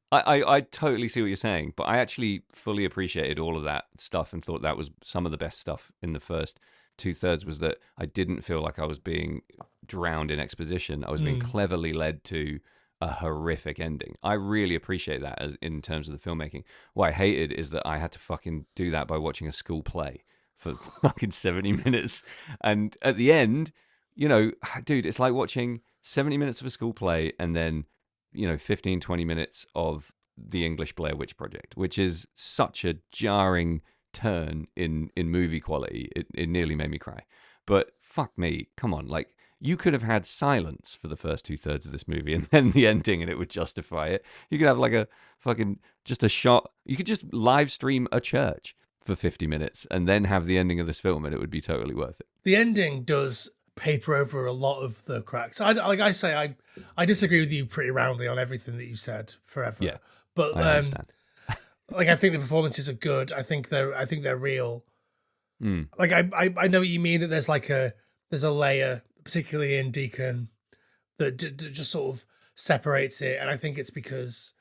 But I totally see what you're saying, but I actually fully appreciated all of that stuff and thought that was some of the best stuff in the first 2/3 was that I didn't feel like I was being drowned in exposition. I was being cleverly led to a horrific ending. I really appreciate that in terms of the filmmaking. What I hated is that I had to fucking do that by watching a school play for fucking 70 minutes. And at the end, dude, it's like watching 70 minutes of a school play and then 15, 20 minutes of the English Blair Witch Project, which is such a jarring turn in movie quality. It nearly made me cry. But fuck me, come on, like you could have had silence for the first 2/3 of this movie and then the ending and it would justify it. You could have like a fucking, just a shot. You could just live stream a church for 50 minutes and then have the ending of this film and it would be totally worth it. The ending does paper over a lot of the cracks. I disagree with you pretty roundly on everything that you said forever. Yeah, but I understand. like I think the performances are good. I think they're real. Mm. Like I know what you mean, that there's a layer, particularly in Deacon, that just sort of separates it, and I think it's because,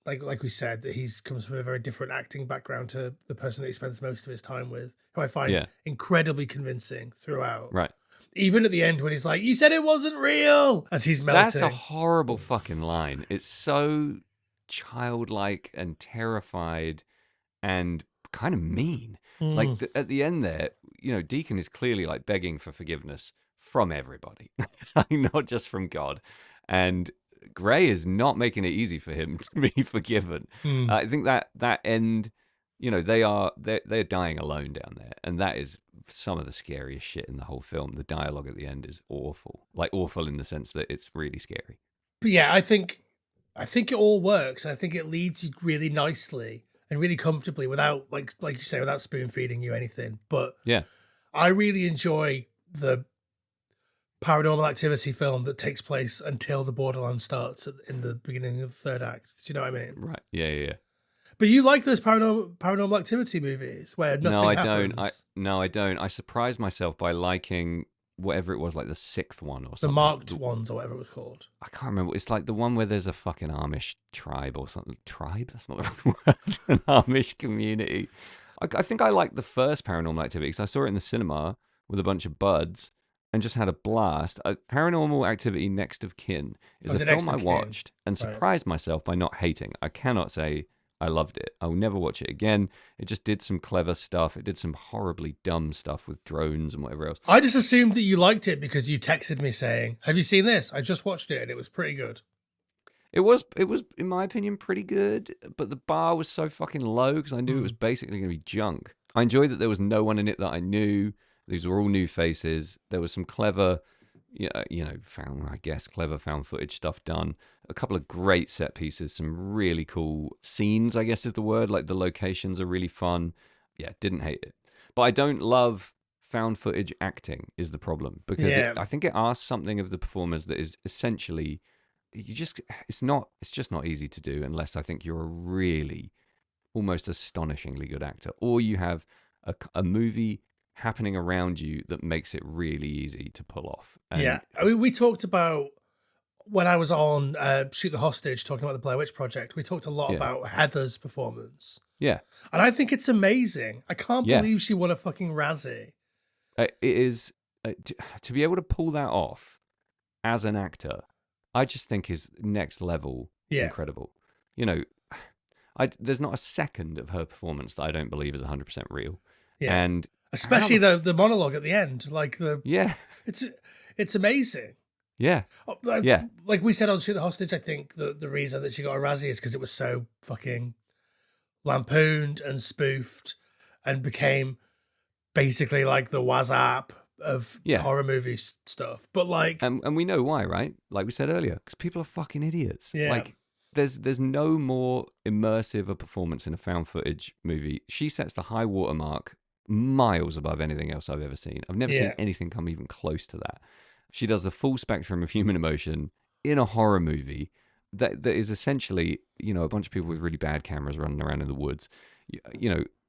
like we said, that he's comes from a very different acting background to the person that he spends most of his time with, who I find Yeah. incredibly convincing throughout. Right. Even at the end when he's like, "You said it wasn't real," as he's That's a melting. horrible fucking line. It's so childlike and terrified and kind of mean. Like Mm. at the end there, Deacon is clearly like begging for forgiveness from everybody, not just from God. And Gray is not making it easy for him to be forgiven. Mm. I think that end, they're dying alone down there, and that is some of the scariest shit in the whole film. The dialogue at the end is awful, like awful in the sense that it's really scary. But yeah, I think it all works. I think it leads you really nicely and really comfortably without, like you say, without spoon feeding you anything. But Yeah. I really enjoy the paranormal activity film that takes place until the Borderlands starts in the beginning of the third act. Do you know what I mean? Right. Yeah. But you like those paranormal activity movies where nothing No, I happens. don't. I don't. I surprised myself by liking whatever it was, like the sixth one or The something. marked ones or whatever it was called. I can't remember. It's like the one where there's a fucking Amish tribe or something. Tribe? That's not the right word. An Amish community. I think I liked the first Paranormal Activity because I saw it in the cinema with a bunch of buds and just had a blast. Paranormal Activity Next of Kin is Was a it Next film I of Kin? watched and Right. surprised myself by not hating. I cannot say I loved it. I will never watch it again. It just did some clever stuff. It did some horribly dumb stuff with drones and whatever else. I just assumed that you liked it because you texted me saying, "Have you seen this? I just watched it and it was pretty good." It was, in my opinion, pretty good, but the bar was so fucking low because I knew it was basically going to be junk. I enjoyed that there was no one in it that I knew. These were all new faces. There was some clever, clever found footage stuff done. A couple of great set pieces, some really cool scenes, I guess is the word. Like the locations are really fun. Yeah, didn't hate it. But I don't love found footage acting is the problem because Yeah. I think it asks something of the performers that is essentially it's just not easy to do unless I think you're a really almost astonishingly good actor, or you have a movie happening around you that makes it really easy to pull off. And Yeah. I mean, we talked about, when I was on Shoot the Hostage, talking about the Blair Witch Project, we talked a lot Yeah. about Heather's performance. yeah, And I think it's amazing. I can't Yeah. believe she won a fucking Razzie. it is to be able to pull that off as an actor. I just think is next level Yeah. incredible. There's not a second of her performance that I don't believe is 100% real. Yeah. And Especially the monologue at the end. Like yeah, it's amazing. yeah, Yeah. Like we said on Shoot the Hostage, I think the reason that she got a Razzie is because it was so fucking lampooned and spoofed and became basically like the WhatsApp of Yeah. horror movie stuff. But like, and we know why, right? Like we said earlier, because people are fucking idiots. Yeah. Like there's no more immersive a performance in a found footage movie. She sets the high watermark miles above anything else I've ever seen. I've never seen Yeah. anything come even close to that. She does the full spectrum of human emotion in a horror movie that is essentially, a bunch of people with really bad cameras running around in the woods.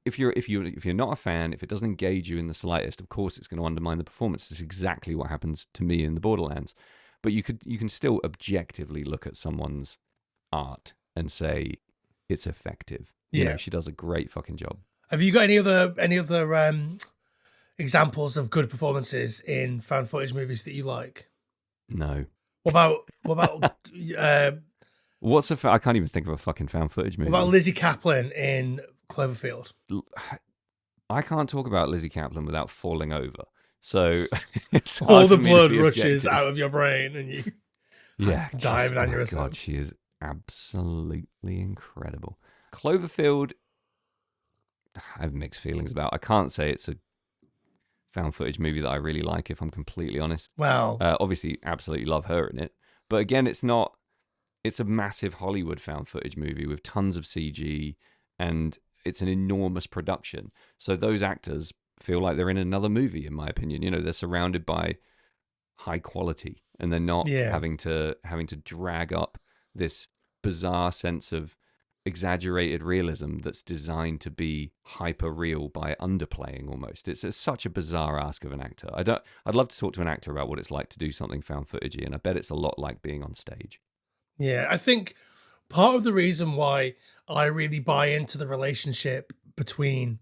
If you're not a fan, if it doesn't engage you in the slightest, of course it's going to undermine the performance. It's exactly what happens to me in the Borderlands. But you can still objectively look at someone's art and say it's effective. Yeah. She does a great fucking job. have you got any other examples of good performances in found footage movies that you like? No. What about I can't even think of a fucking found footage movie. what about Lizzie Kaplan in Cloverfield? I can't talk about Lizzie Kaplan without falling over. So it's All hard the for me to blood be rushes objective. out of your brain and you Yeah, die of an oh my aneurysm. God, she is absolutely incredible. Cloverfield, I have mixed feelings about. I can't say it's a found footage movie that I really like, if I'm completely honest. Well, Obviously, absolutely love her in it. But again, it's not. It's a massive Hollywood found footage movie with tons of CG, and it's an enormous production. So those actors feel like they're in another movie, in my opinion. They're surrounded by high quality, and they're not Yeah. having to drag up this bizarre sense of exaggerated realism that's designed to be hyper real by underplaying almost. It's such a bizarre ask of an actor. I'd love to talk to an actor about what it's like to do something found footagey, and I bet it's a lot like being on stage. Yeah, I think part of the reason why I really buy into the relationship between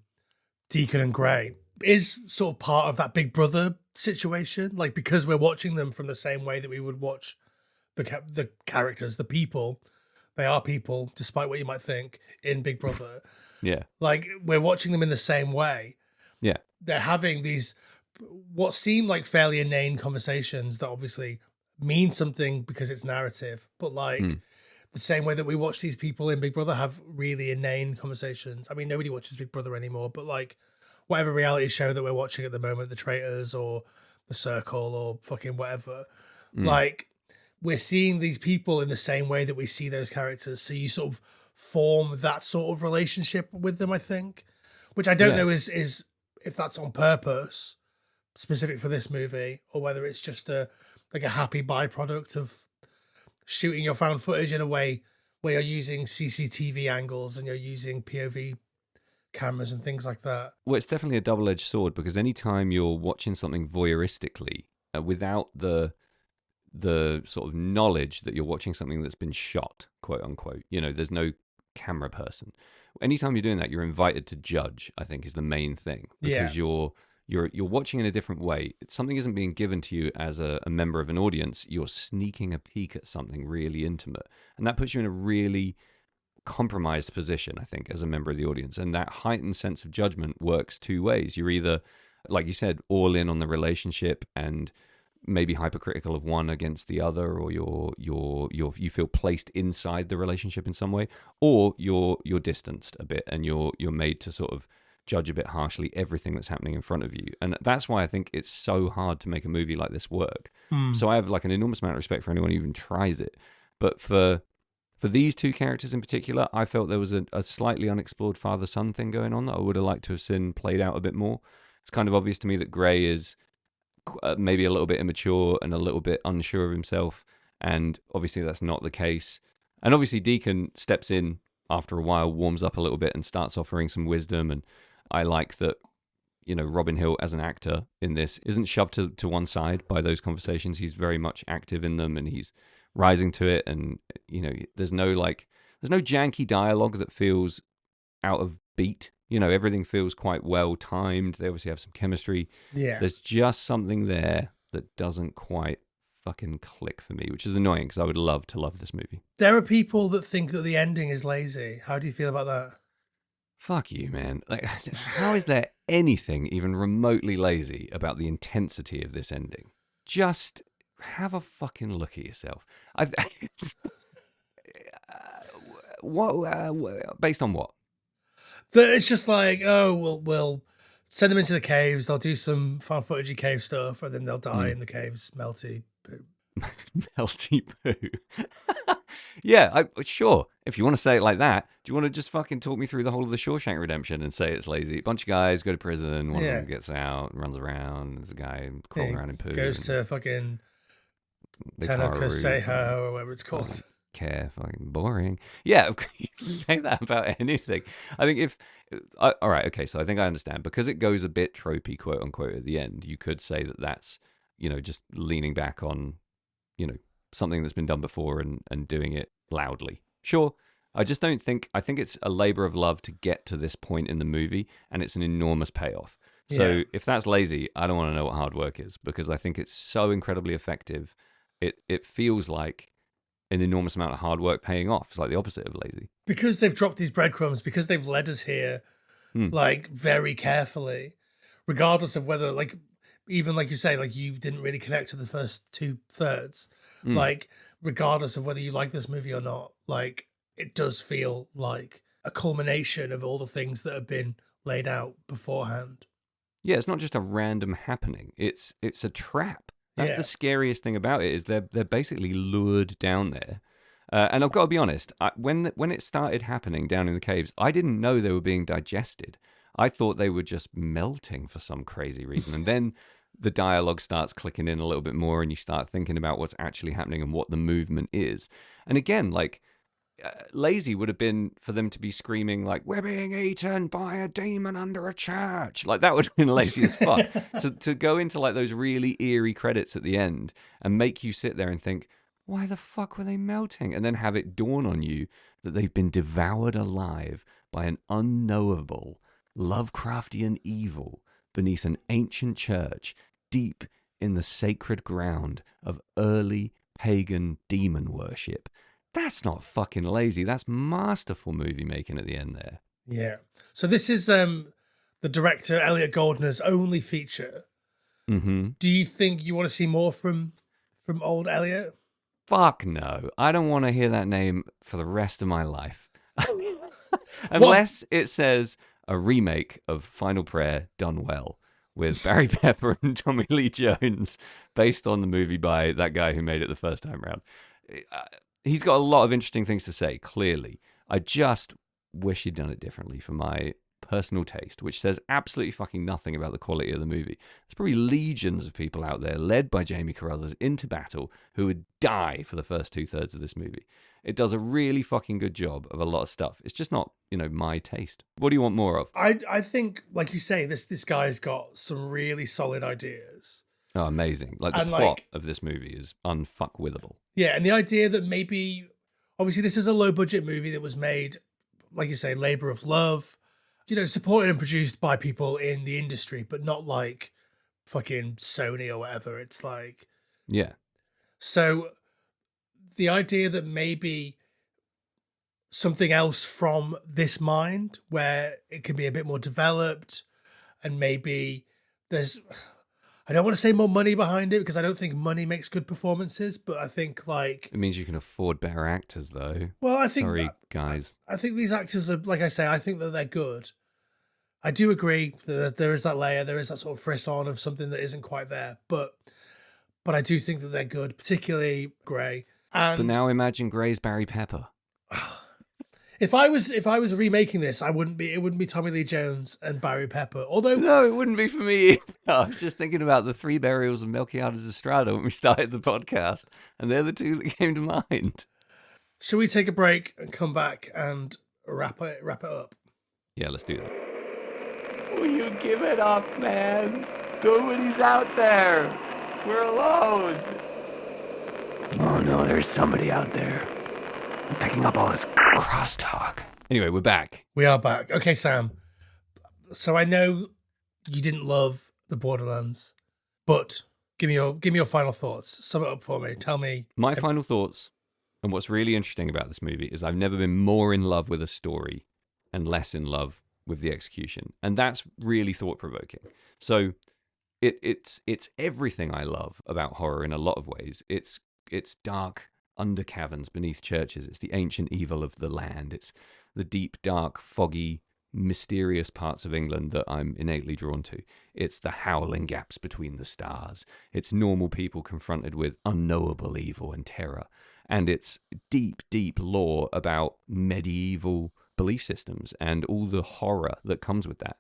Deacon and Gray is sort of part of that Big Brother situation. Like, because we're watching them from the same way that we would watch the characters, the people. They are people, despite what you might think in Big Brother. Yeah. Like, we're watching them in the same way. Yeah. They're having these, what seem like fairly inane conversations that obviously mean something because it's narrative, but like the same way that we watch these people in Big Brother have really inane conversations. I mean, nobody watches Big Brother anymore, but like whatever reality show that we're watching at the moment, The Traitors or The Circle or fucking whatever, like, we're seeing these people in the same way that we see those characters. So you sort of form that sort of relationship with them, I think, which I don't know is if that's on purpose, specific for this movie, or whether it's just a happy byproduct of shooting your found footage in a way where you're using CCTV angles and you're using POV cameras and things like that. Well, it's definitely a double-edged sword, because anytime you're watching something voyeuristically without the sort of knowledge that you're watching something that's been shot, quote unquote, there's no camera person. Anytime you're doing that, you're invited to judge, I think, is the main thing, because you're watching in a different way. Something isn't being given to you as a member of an audience. You're sneaking a peek at something really intimate, and that puts you in a really compromised position, I think, as a member of the audience. And that heightened sense of judgment works two ways. You're either, like you said, all in on the relationship and maybe hypercritical of one against the other, or you feel placed inside the relationship in some way, or you're distanced a bit and you're made to sort of judge a bit harshly everything that's happening in front of you. And that's why I think it's so hard to make a movie like this work. So I have like an enormous amount of respect for anyone who even tries it. But for these two characters in particular, I felt there was a slightly unexplored father-son thing going on that I would have liked to have seen played out a bit more. It's kind of obvious to me that Gray is maybe a little bit immature and a little bit unsure of himself, and obviously that's not the case. And obviously Deacon steps in after a while, warms up a little bit and starts offering some wisdom. And I like that, Robin Hill as an actor in this isn't shoved to one side by those conversations. He's very much active in them and he's rising to it. And there's no janky dialogue that feels out of beat. Everything feels quite well timed. They obviously have some chemistry. Yeah. There's just something there that doesn't quite fucking click for me, which is annoying because I would love to love this movie. There are people that think that the ending is lazy. How do you feel about that? Fuck you, man. Like, how is there anything even remotely lazy about the intensity of this ending? Just have a fucking look at yourself. What? Based on what? It's just like, oh, we'll send them into the caves. They'll do some found footage cave stuff, and then they'll die in the caves, melty poo. Melty poo. Yeah, sure. If you want to say it like that, do you want to just fucking talk me through the whole of the Shawshank Redemption and say it's lazy? A bunch of guys go to prison, one of them gets out, runs around, there's a guy crawling around in poo. Goes to fucking Tanakaseha or whatever it's called. Care, fucking boring. Yeah, you can say that about anything. I think all right, okay, so I think I understand, because it goes a bit tropey, quote unquote, at the end. You could say that that's just leaning back on something that's been done before and doing it loudly. Sure, I just don't think. I think it's a labor of love to get to this point in the movie, and it's an enormous payoff. So if that's lazy, I don't want to know what hard work is, because I think it's so incredibly effective. It feels like an enormous amount of hard work paying off. It's like the opposite of lazy. Because they've dropped these breadcrumbs, because they've led us here like very carefully, regardless of whether, like, even like you say, like you didn't really connect to the first 2/3, like regardless of whether you like this movie or not, like it does feel like a culmination of all the things that have been laid out beforehand. Yeah, it's not just a random happening. It's a trap. That's the scariest thing about it, is they're basically lured down there. And I've got to be honest, when it started happening down in the caves, I didn't know they were being digested. I thought they were just melting for some crazy reason. And then the dialogue starts clicking in a little bit more, and you start thinking about what's actually happening and what the movement is. And again, like, lazy would have been for them to be screaming like, "We're being eaten by a demon under a church." Like that would have been lazy as fuck. To go into like those really eerie credits at the end and make you sit there and think, why the fuck were they melting? And then have it dawn on you that they've been devoured alive by an unknowable Lovecraftian evil beneath an ancient church deep in the sacred ground of early pagan demon worship. That's not fucking lazy. That's masterful movie making at the end there. Yeah. So this is the director Elliot Goldner's only feature. Mm-hmm. Do you think you want to see more from old Elliot? Fuck no. I don't want to hear that name for the rest of my life. Unless it says a remake of Final Prayer done well with Barry Pepper and Tommy Lee Jones based on the movie by that guy who made it the first time round. He's got a lot of interesting things to say, clearly. I just wish he'd done it differently for my personal taste, which says absolutely fucking nothing about the quality of the movie. There's probably legions of people out there, led by Jamie Carruthers, into battle who would die for the first 2/3 of this movie. It does a really fucking good job of a lot of stuff. It's just not, my taste. What do you want more of? I think, like you say, this guy's got some really solid ideas. Oh, amazing. Like the plot of this movie is unfuckwithable. Yeah, and the idea that maybe, obviously this is a low budget movie that was made, like you say, labor of love, supported and produced by people in the industry, but not like fucking Sony or whatever. It's like... Yeah. So the idea that maybe something else from this mind where it can be a bit more developed and maybe there's... I don't want to say more money behind it because I don't think money makes good performances, but I think like... It means you can afford better actors though. Well, I think... Sorry, guys. I think these actors are, like I say, I think that they're good. I do agree that there is that layer, there is that sort of frisson of something that isn't quite there, but I do think that they're good, particularly Gray. And but now imagine Gray's Barry Pepper. If I was remaking this, it wouldn't be Tommy Lee Jones and Barry Pepper. Although no, it wouldn't be for me. I was just thinking about the 3 burials of Melquiades Estrada when we started the podcast, and they're the 2 that came to mind. Should we take a break and come back and wrap it up? Yeah, let's do that. Will you give it up, man? Nobody's out there. We're alone. Oh no, there's somebody out there. I'm picking up all this crosstalk. Anyway, we're back. We are back. Okay, Sam. So I know you didn't love the Borderlands, but give me your final thoughts. Sum it up for me. Tell me. My final thoughts, and what's really interesting about this movie is I've never been more in love with a story and less in love with the execution, and that's really thought-provoking. So it's everything I love about horror in a lot of ways. It's dark under caverns beneath churches. It's the ancient evil of the land. It's the deep, dark, foggy, mysterious parts of England that I'm innately drawn to. It's the howling gaps between the stars. It's normal people confronted with unknowable evil and terror. And it's deep, deep lore about medieval belief systems and all the horror that comes with that.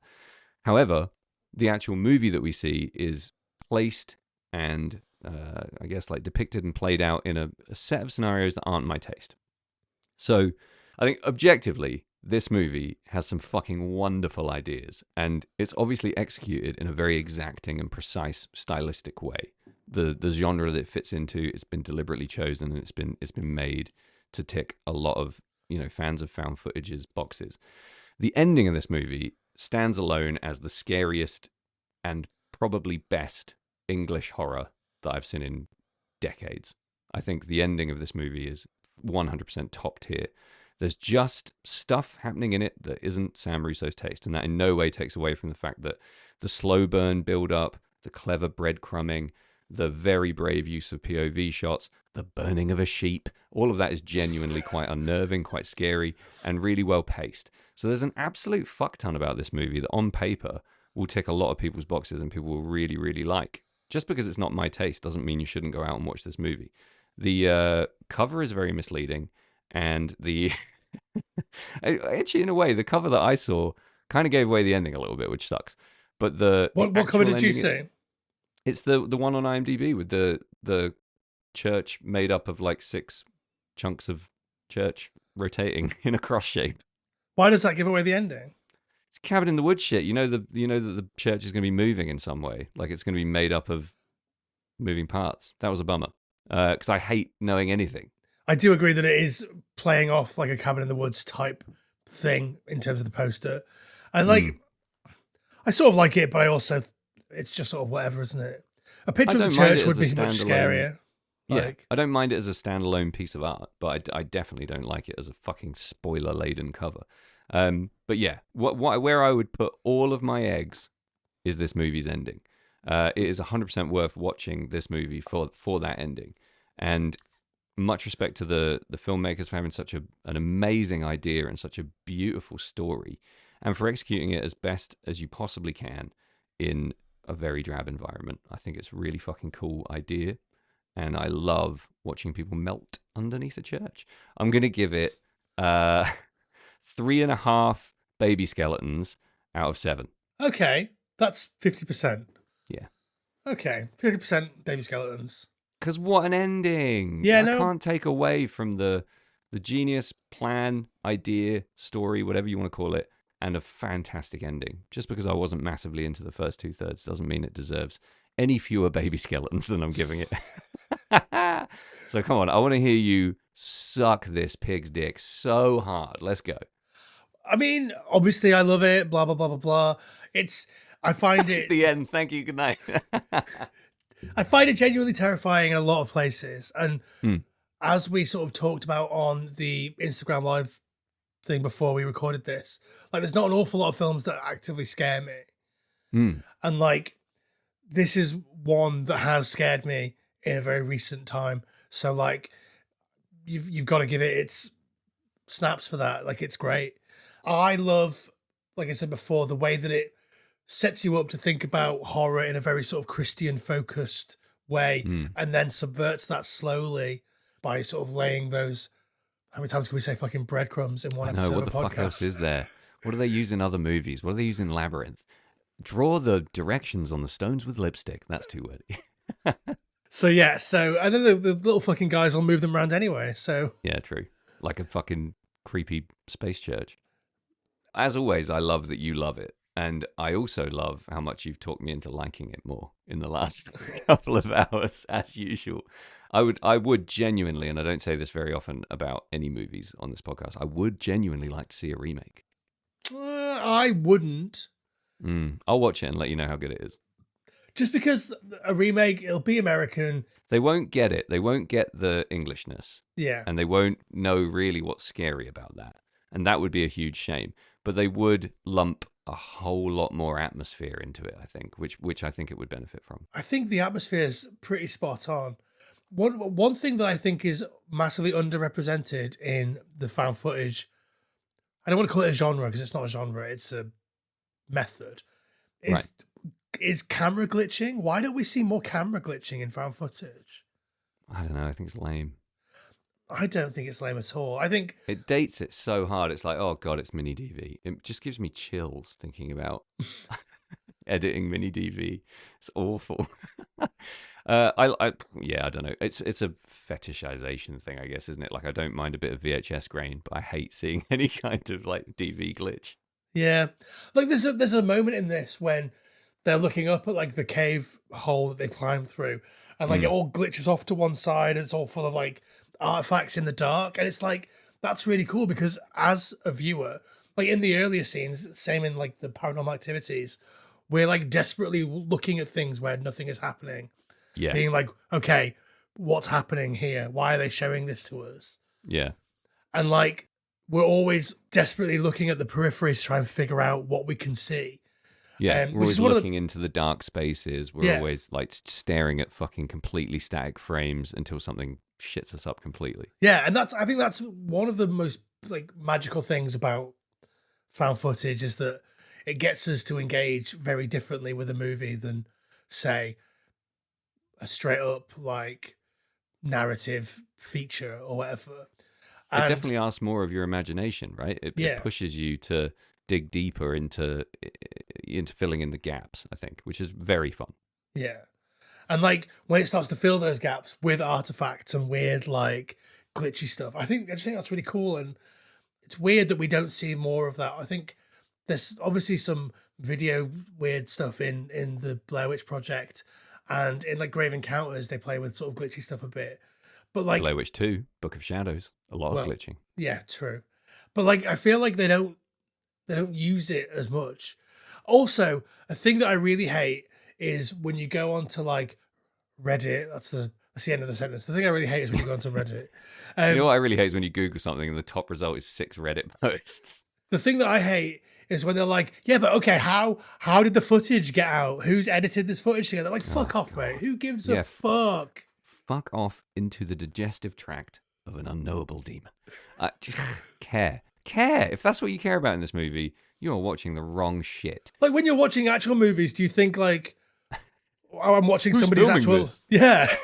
However, the actual movie that we see is placed and I guess like depicted and played out in a set of scenarios that aren't my taste. So I think objectively, this movie has some fucking wonderful ideas, and it's obviously executed in a very exacting and precise stylistic way. The genre that it fits into, it's been deliberately chosen, and it's been made to tick a lot of fans of found footage's boxes. The ending of this movie stands alone as the scariest and probably best English horror that I've seen in decades. I think the ending of this movie is 100% top tier. There's just stuff happening in it that isn't Sam Russo's taste, and that in no way takes away from the fact that the slow burn build up, the clever breadcrumbing, the very brave use of POV shots, the burning of a sheep, all of that is genuinely quite unnerving, quite scary, and really well paced. So there's an absolute fuck ton about this movie that on paper will tick a lot of people's boxes and people will really, really like. Just because it's not my taste doesn't mean you shouldn't go out and watch this movie. The cover is very misleading, and the actually, in a way, the cover that I saw kind of gave away the ending a little bit, which sucks. But what cover did you see? It's the one on IMDb with the church made up of like 6 chunks of church rotating in a cross shape. Why does that give away the ending? It's cabin in the woods shit. You know that the church is going to be moving in some way. Like it's going to be made up of moving parts. That was a bummer. Because I hate knowing anything. I do agree that it is playing off like a cabin in the woods type thing in terms of the poster. And like, I sort of like it, but I also, it's just sort of whatever, isn't it? A picture of the church would be much scarier. Yeah, I don't mind it as a standalone piece of art, but I definitely don't like it as a fucking spoiler-laden cover. But yeah, where I would put all of my eggs is this movie's ending. It is 100% worth watching this movie for that ending. And much respect to the filmmakers for having such an amazing idea and such a beautiful story, and for executing it as best as you possibly can in a very drab environment. I think it's a really fucking cool idea, and I love watching people melt underneath a church. I'm going to give it 3.5 baby skeletons out of 7. Okay, that's 50%. Yeah. Okay, 50% baby skeletons. Because what an ending! Yeah, I can't take away from the genius plan, idea, story, whatever you want to call it, and a fantastic ending. Just because I wasn't massively into the first 2/3 doesn't mean it deserves any fewer baby skeletons than I'm giving it. So come on, I want to hear you suck this pig's dick so hard. Let's go. I mean, obviously I love it, blah, blah, blah, blah, blah. I find it... The end, thank you, good night. I find it genuinely terrifying in a lot of places. And as we sort of talked about on the Instagram Live thing before we recorded this, like there's not an awful lot of films that actively scare me. And like, this is one that has scared me in a very recent time. So like, you've got to give it its snaps for that. Like, it's great. I love, like I said before, the way that it sets you up to think about horror in a very sort of Christian focused way, and then subverts that slowly by sort of laying those, how many times can we say fucking breadcrumbs in one episode of a podcast? What the fuck else is there? What do they use in other movies? What do they use in Labyrinth? Draw the directions on the stones with lipstick. That's too wordy. So yeah, and then the little fucking guys will move them around anyway, so. Yeah, true. Like a fucking creepy space church. As always, I love that you love it. And I also love how much you've talked me into liking it more in the last couple of hours, as usual. I would genuinely, and I don't say this very often about any movies on this podcast, I would genuinely like to see a remake. I wouldn't. I'll watch it and let you know how good it is. Just because a remake, it'll be American. They won't get it. They won't get the Englishness. Yeah. And they won't know really what's scary about that. And that would be a huge shame. But they would lump a whole lot more atmosphere into it, I think, which I think it would benefit from. I think the atmosphere is pretty spot on. One thing that I think is massively underrepresented in the found footage, I don't want to call it a genre because it's not a genre, it's a method, is camera glitching. Why don't we see more camera glitching in found footage? I don't know, I think it's lame. I don't think it's lame at all. I think it dates it so hard. It's like, oh god, it's mini DV. It just gives me chills thinking about editing mini DV. It's awful. I don't know. It's a fetishization thing, I guess, isn't it? Like, I don't mind a bit of VHS grain, but I hate seeing any kind of like DV glitch. Yeah, like there's a moment in this when they're looking up at like the cave hole that they climbed through, and like it all glitches off to one side, and it's all full of like artifacts in the dark, and it's like, that's really cool because as a viewer, like in the earlier scenes, same in like the Paranormal Activities, we're like desperately looking at things where nothing is happening, being like, okay, what's happening here? Why are they showing this to us? And like, we're always desperately looking at the peripheries to try and figure out what we can see. We're always looking into the dark spaces. We're always like staring at fucking completely static frames until something shits us up completely. Yeah, and I think that's one of the most like magical things about found footage, is that it gets us to engage very differently with a movie than, say, a straight up like narrative feature or whatever. It definitely asks more of your imagination, right? It pushes you to dig deeper into filling in the gaps, I think, which is very fun. Yeah. And like when it starts to fill those gaps with artifacts and weird like glitchy stuff. I just think that's really cool, and it's weird that we don't see more of that. I think there's obviously some video weird stuff in the Blair Witch Project, and in like Grave Encounters they play with sort of glitchy stuff a bit. But like Blair Witch 2, Book of Shadows, a lot of well, glitching. yeah, true. But like I feel like they don't use it as much. Also, a thing that I really hate is when you go onto like Reddit. That's the end of the sentence. The thing I really hate is when you go onto Reddit. You know what I really hate is when you Google something and the top result is 6 Reddit posts. The thing that I hate is when they're like, yeah, but okay, how did the footage get out? Who's edited this footage together? Like, fuck off, mate. Who gives a fuck? Fuck off into the digestive tract of an unknowable demon. Care. If that's what you care about in this movie, you're watching the wrong shit. Like, when you're watching actual movies, do you think like, oh, I'm watching somebody's actual... This? Yeah.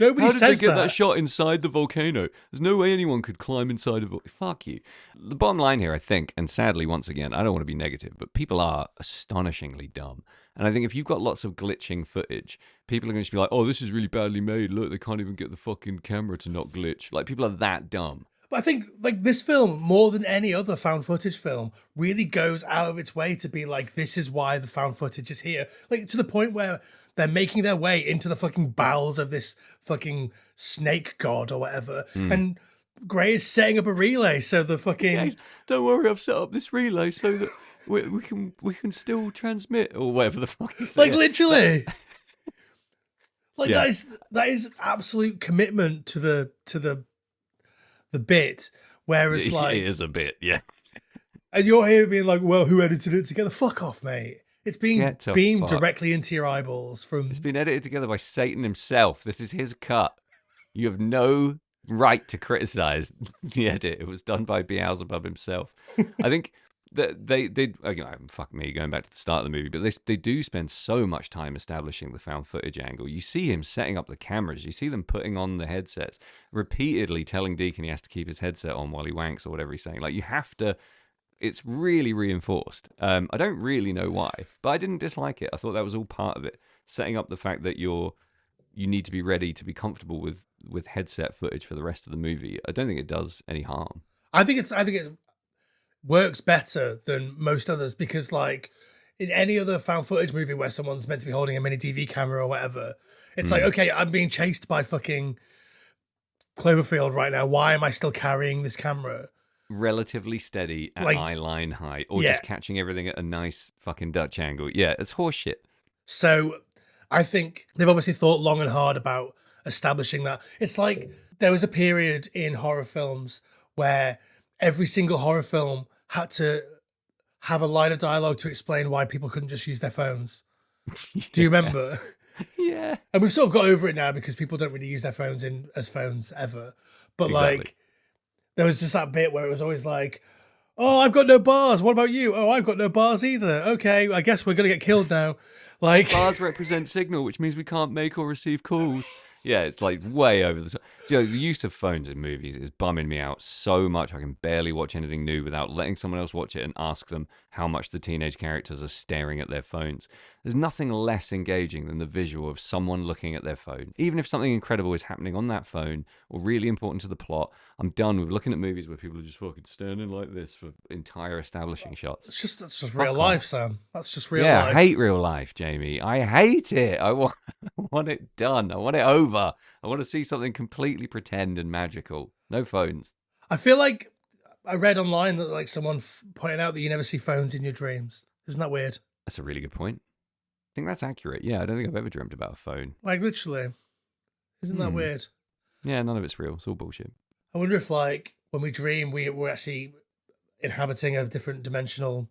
Nobody How did says they get that shot inside the volcano? There's no way anyone could climb inside a volcano. Fuck you. The bottom line here, I think, and sadly, once again, I don't want to be negative, but people are astonishingly dumb. And I think if you've got lots of glitching footage, people are going to be like, oh, this is really badly made. Look, they can't even get the fucking camera to not glitch. Like, people are that dumb. But I think like this film, more than any other found footage film, really goes out of its way to be like, this is why the found footage is here. Like, to the point where they're making their way into the fucking bowels of this fucking snake god or whatever. And Gray is setting up a relay so the fucking... Yeah, don't worry, I've set up this relay so that we can still transmit or whatever the fuck he said. Like, literally. Like, Yeah. that is absolute commitment to the bit, whereas like... It is a bit, yeah. And you're here being like, well, who edited it together? Fuck off, mate. It's being beamed fuck. directly into your eyeballs from... It's been edited together by Satan himself. This is his cut. You have no right to criticize the edit. It was done by Beelzebub himself. I think that they fuck me going back to the start of the movie, but they do spend so much time establishing the found footage angle. You see him setting up the cameras. You see them putting on the headsets, repeatedly telling Deacon he has to keep his headset on while he wanks or whatever he's saying. Like, you have to... It's really reinforced. I don't really know why, but I didn't dislike it. I thought that was all part of it, setting up the fact that you need to be ready to be comfortable with headset footage for the rest of the movie. I don't think it does any harm. I think it works better than most others because, like, in any other found footage movie where someone's meant to be holding a mini DV camera or whatever, it's like, okay, I'm being chased by fucking Cloverfield right now. Why am I still carrying this camera? Relatively steady at eye line height, or just catching everything at a nice fucking Dutch angle. Yeah, it's horseshit. So I think they've obviously thought long and hard about establishing that. It's like there was a period in horror films where every single horror film had to have a line of dialogue to explain why people couldn't just use their phones. Do you remember? Yeah. And we've sort of got over it now because people don't really use their phones as phones ever. But like... There was just that bit where it was always like, oh, I've got no bars. What about you? Oh, I've got no bars either. Okay, I guess we're going to get killed now. Like, bars represent signal, which means we can't make or receive calls. Yeah, it's like way over the top. So the use of phones in movies is bumming me out so much. I can barely watch anything new without letting someone else watch it and ask them how much the teenage characters are staring at their phones. There's nothing less engaging than the visual of someone looking at their phone. Even if something incredible is happening on that phone or really important to the plot, I'm done with looking at movies where people are just fucking standing like this for entire establishing shots. That's just real life, Sam. That's just real life. Yeah, I hate real life, Jamie. I hate it. I want it done. I want it over. I want to see something completely pretend and magical. No phones. I feel like I read online that like someone pointed out that you never see phones in your dreams. Isn't that weird? That's a really good point. I think that's accurate. Yeah, I don't think I've ever dreamt about a phone. Like, literally. Isn't that weird? Yeah, none of it's real. It's all bullshit. I wonder if, like, when we dream, we're actually inhabiting a different dimensional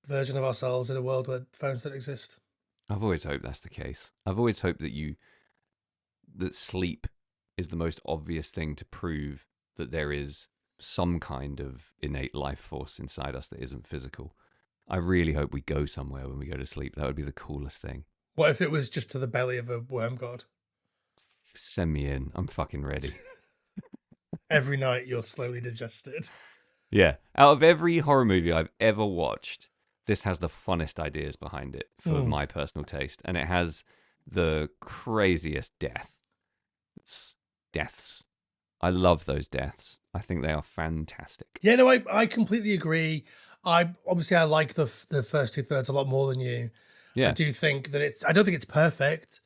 version of ourselves in a world where phones don't exist. I've always hoped that's the case. I've always hoped that sleep is the most obvious thing to prove that there is some kind of innate life force inside us that isn't physical. I really hope we go somewhere when we go to sleep. That would be the coolest thing. What if it was just to the belly of a worm god? Send me in. I'm fucking ready. Every night you're slowly digested. Yeah. Out of every horror movie I've ever watched, this has the funnest ideas behind it for my personal taste. And it has the craziest deaths. I love those deaths. I think they are fantastic. Yeah, no, I completely agree. I like the first two thirds a lot more than you. I Yeah. do think that I don't think it's perfect,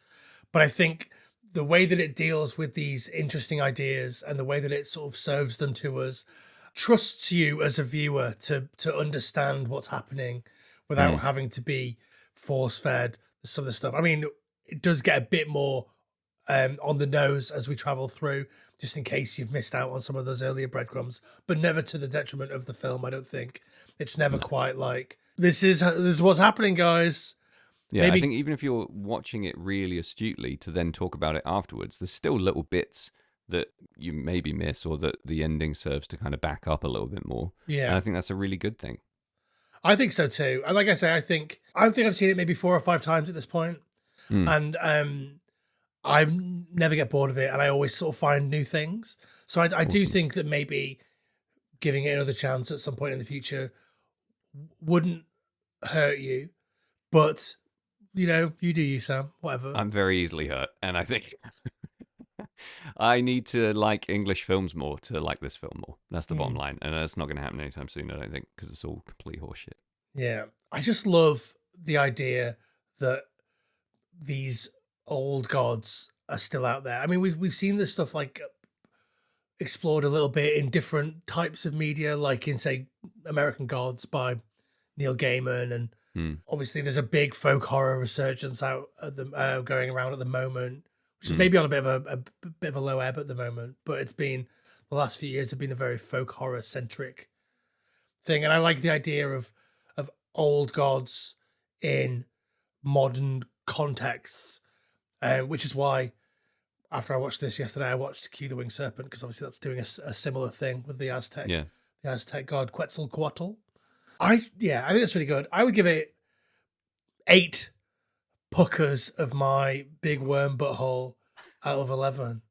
but I think the way that it deals with these interesting ideas and the way that it sort of serves them to us trusts you as a viewer to understand what's happening without having to be force fed some of the stuff. I mean, it does get a bit more on the nose as we travel through, just in case you've missed out on some of those earlier breadcrumbs, but never to the detriment of the film. I don't think it's never quite like this is what's happening, guys. Yeah, Maybe, I think even if you're watching it really astutely to then talk about it afterwards, there's still little bits that you maybe miss or that the ending serves to kind of back up a little bit more. yeah, And I think that's a really good thing. I think so too. And like I say, I think I've seen it maybe 4 or 5 times at this point, and I never get bored of it, and I always sort of find new things. So I do think that maybe giving it another chance at some point in the future wouldn't hurt you, but you know, you do you, Sam. Whatever. I'm very easily hurt, and I think I need to like English films more to like this film more. That's the bottom line, and that's not going to happen anytime soon, I don't think, because it's all complete horseshit. Yeah, I just love the idea that these old gods are still out there. I mean, we've seen this stuff like explored a little bit in different types of media, like in say American Gods by Neil Gaiman, and obviously there's a big folk horror resurgence out at the going around at the moment, which is maybe on a bit of a low ebb at the moment, but it's been the last few years have been a very folk horror centric thing, and I like the idea of old gods in modern contexts, which is why after I watched this yesterday, I watched Q the Winged Serpent, because obviously that's doing a similar thing with the Aztec god Quetzalcoatl. I think that's really good. I would give it 8 puckers of my big worm butthole out of 11.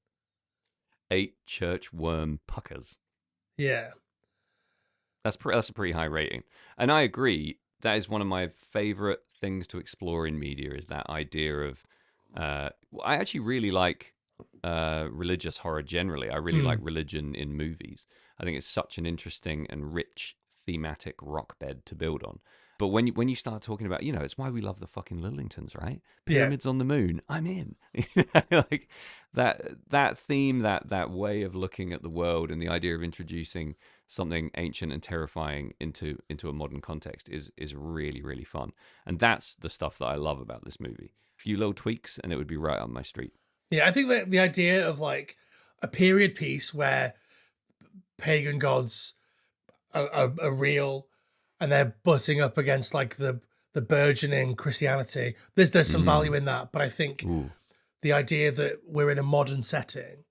8 church worm puckers. Yeah. That's a pretty high rating. And I agree, that is one of my favorite things to explore in media, is that idea of I actually really like religious horror generally. I really like religion in movies. I think it's such an interesting and rich thematic rock bed to build on. But when you start talking about, you know, it's why we love the fucking Lillingtons, right? Pyramids on the moon, I'm in. Like that theme, that way of looking at the world, and the idea of introducing something ancient and terrifying into a modern context is really, really fun. And that's the stuff that I love about this movie. A few little tweaks and it would be right up my street. Yeah, I think that the idea of like a period piece where pagan gods are real and they're butting up against like the burgeoning Christianity, there's some value in that. But I think the idea that we're in a modern setting,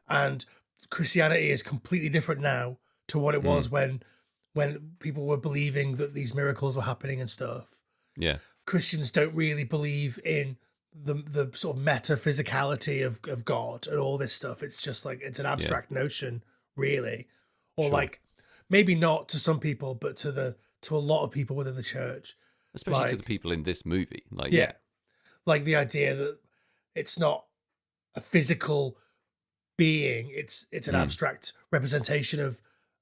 and Christianity is completely different now to what it was when people were believing that these miracles were happening and stuff. Yeah. Christians don't really believe in the sort of metaphysicality of God and all this stuff. It's just like it's an abstract notion, really, or like maybe not to some people, but to a lot of people within the church, especially to the people in this movie. Like like the idea that it's not a physical being; it's an abstract representation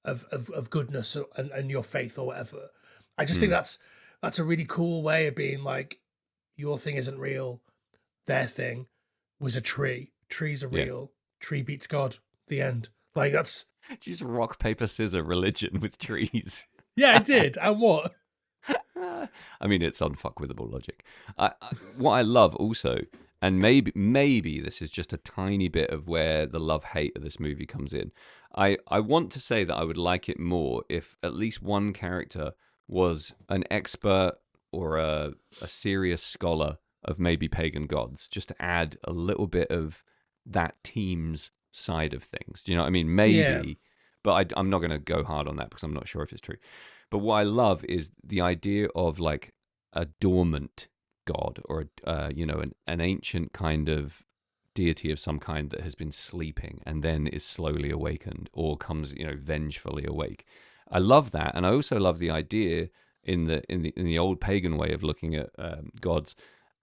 of goodness and your faith or whatever. I just think that's a really cool way of being like, your thing isn't real. Their thing was a tree. Trees are real. Tree beats God. The end. Like that's. Use rock, paper, scissors religion with trees. Yeah, I did. And what? I mean, it's unfuckwithable logic. What I love also, and maybe this is just a tiny bit of where the love-hate of this movie comes in. I want to say that I would like it more if at least one character was an expert or a serious scholar of maybe pagan gods, just to add a little bit of that team's side of things. Do you know what I mean? Maybe, but I'm not going to go hard on that because I'm not sure if it's true. But what I love is the idea of like a dormant god, or an ancient kind of deity of some kind that has been sleeping and then is slowly awakened, or comes vengefully awake. I love that, and I also love the idea in the old pagan way of looking at gods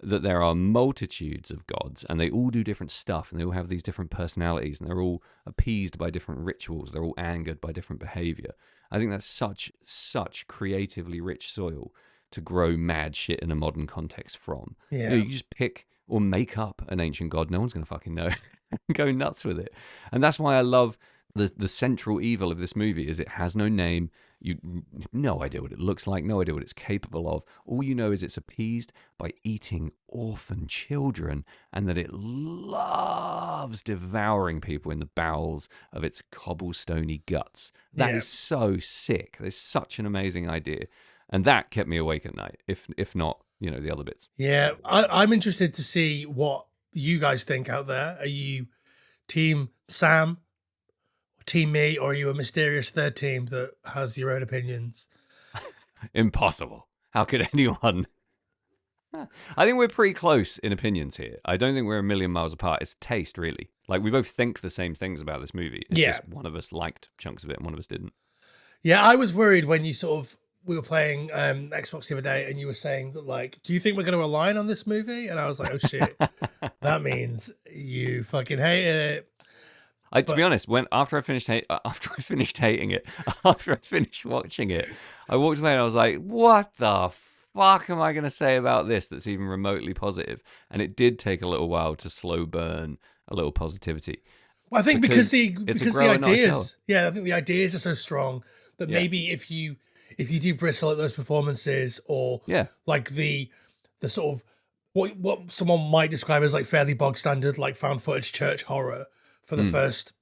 that there are multitudes of gods and they all do different stuff and they all have these different personalities and they're all appeased by different rituals. They're all angered by different behavior. I think that's such creatively rich soil to grow mad shit in a modern context from. Yeah. You just pick or make up an ancient god. No one's going to fucking know. Go nuts with it. And that's why I love the central evil of this movie is it has no name. You no idea what it looks like, no idea what it's capable of. All you know is it's appeased by eating orphan children and that it loves devouring people in the bowels of its cobblestoney guts. That is so sick. There's such an amazing idea. And that kept me awake at night, if not, the other bits. Yeah, I'm interested to see what you guys think out there. Are you Team Sam, Team me, or are you a mysterious third team that has your own opinions? Impossible. How could anyone? I think we're pretty close in opinions here. I don't think we're a million miles apart. It's taste, really. Like, we both think the same things about this movie. It's just one of us liked chunks of it and one of us didn't. Yeah, I was worried when we were playing Xbox the other day and you were saying that, like, do you think we're going to align on this movie? And I was like, oh shit, that means you fucking hated it. To be honest, after I finished hating it, after I finished watching it, I walked away and I was like, what the fuck am I going to say about this that's even remotely positive? And it did take a little while to slow burn a little positivity. Well, I think because the ideas, I think the ideas are so strong that maybe if you do bristle at those performances or like the sort of what someone might describe as like fairly bog standard, like found footage church horror for the first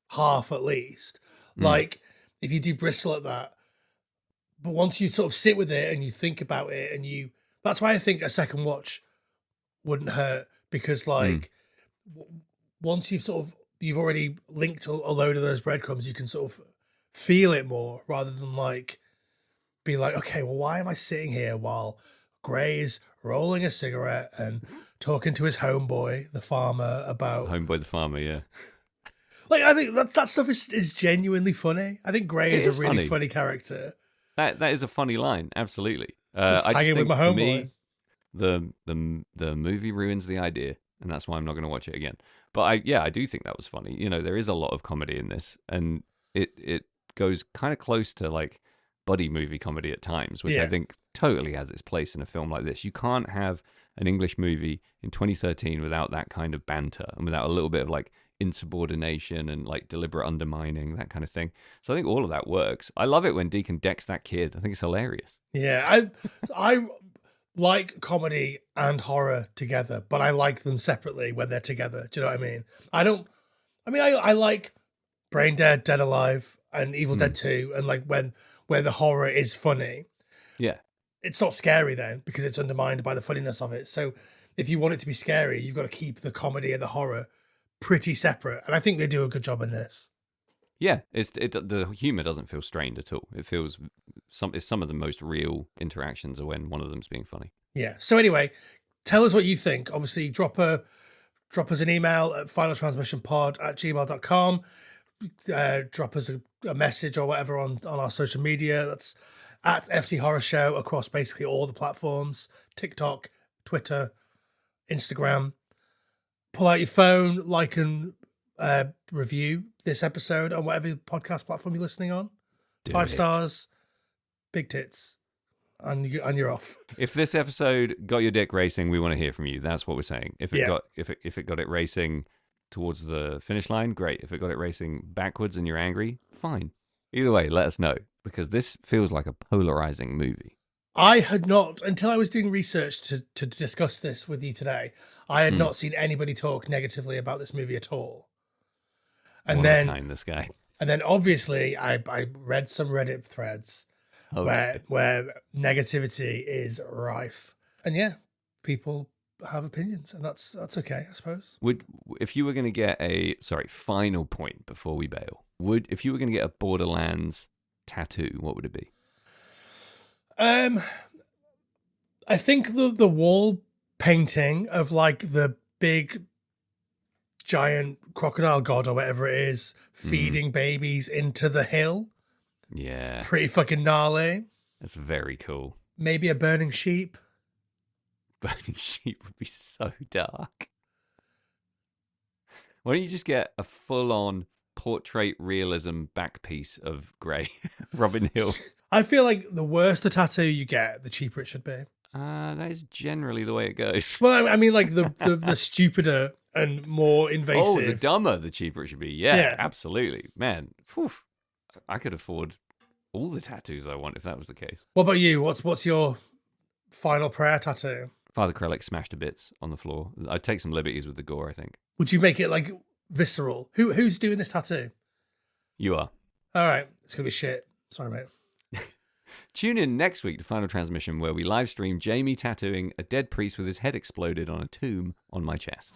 half at least, like if you do bristle at that, but once you sort of sit with it and you think about it and that's why I think a second watch wouldn't hurt, because like once you've already linked a load of those breadcrumbs, you can sort of feel it more rather than like be like, okay, well, why am I sitting here while Gray is rolling a cigarette and talking to his homeboy, the farmer, about... Homeboy the farmer, yeah. Like, I think that stuff is genuinely funny. I think Gray is a really funny character. That is a funny line, absolutely. Just hanging with my homeboy. The movie ruins the idea, and that's why I'm not going to watch it again. But I do think that was funny. There is a lot of comedy in this, and it goes kind of close to like buddy movie comedy at times, which I think totally has its place in a film like this. You can't have an English movie in 2013 without that kind of banter and without a little bit of like insubordination and like deliberate undermining, that kind of thing. So I think all of that works. I love it when Deacon decks that kid. I think it's hilarious. Yeah, I like comedy and horror together, but I like them separately when they're together. Do you know what I mean? I like Brain Dead, Dead Alive, and Evil Dead 2, and like where the horror is funny. Yeah. It's not scary then because it's undermined by the funniness of it. So if you want it to be scary, you've got to keep the comedy and the horror pretty separate. And I think they do a good job in this. Yeah, the humor doesn't feel strained at all. It feels some of the most real interactions are when one of them's being funny. Yeah. So anyway, tell us what you think. Obviously, drop us an email at finaltransmissionpod@gmail.com. Drop us a message or whatever on our social media. That's at FT Horror Show across basically all the platforms: TikTok, Twitter, Instagram. Pull out your phone, like and review this episode on whatever podcast platform you're listening on. 5 stars, big tits, and you're off. If this episode got your dick racing, we want to hear from you. That's what we're saying. If it got it racing towards the finish line, great. If it got it racing backwards and you're angry, fine. Either way, let us know, because this feels like a polarizing movie. I had not, until I was doing research to discuss this with you today, I had not seen anybody talk negatively about this movie at all. And this guy. And then obviously I read some Reddit threads where negativity is rife. And yeah, people have opinions, and that's okay, I suppose. If you were going to get final point before we bail, if you were going to get a Borderlands tattoo, what would it be? I think the wall painting of like the big giant crocodile god or whatever it is feeding babies into the hill. Yeah. It's pretty fucking gnarly. That's very cool. Maybe a burning sheep. burning sheep would be so dark. Why don't you just get a full-on portrait realism back piece of Grey, Robin Hill? I feel like the worse the tattoo you get, the cheaper it should be. That is generally the way it goes. Well, I mean, like the stupider and more invasive. Oh, the dumber, the cheaper it should be. Yeah. Absolutely. Man, I could afford all the tattoos I want if that was the case. What about you? What's your final prayer tattoo? Father Krellick smashed to bits on the floor. I'd take some liberties with the gore, I think. Would you make it like visceral? Who's doing this tattoo? You are. All right, it's gonna be shit. Sorry, mate. Tune in next week to Final Transmission, where we live stream Jamie tattooing a dead priest with his head exploded on a tomb on my chest.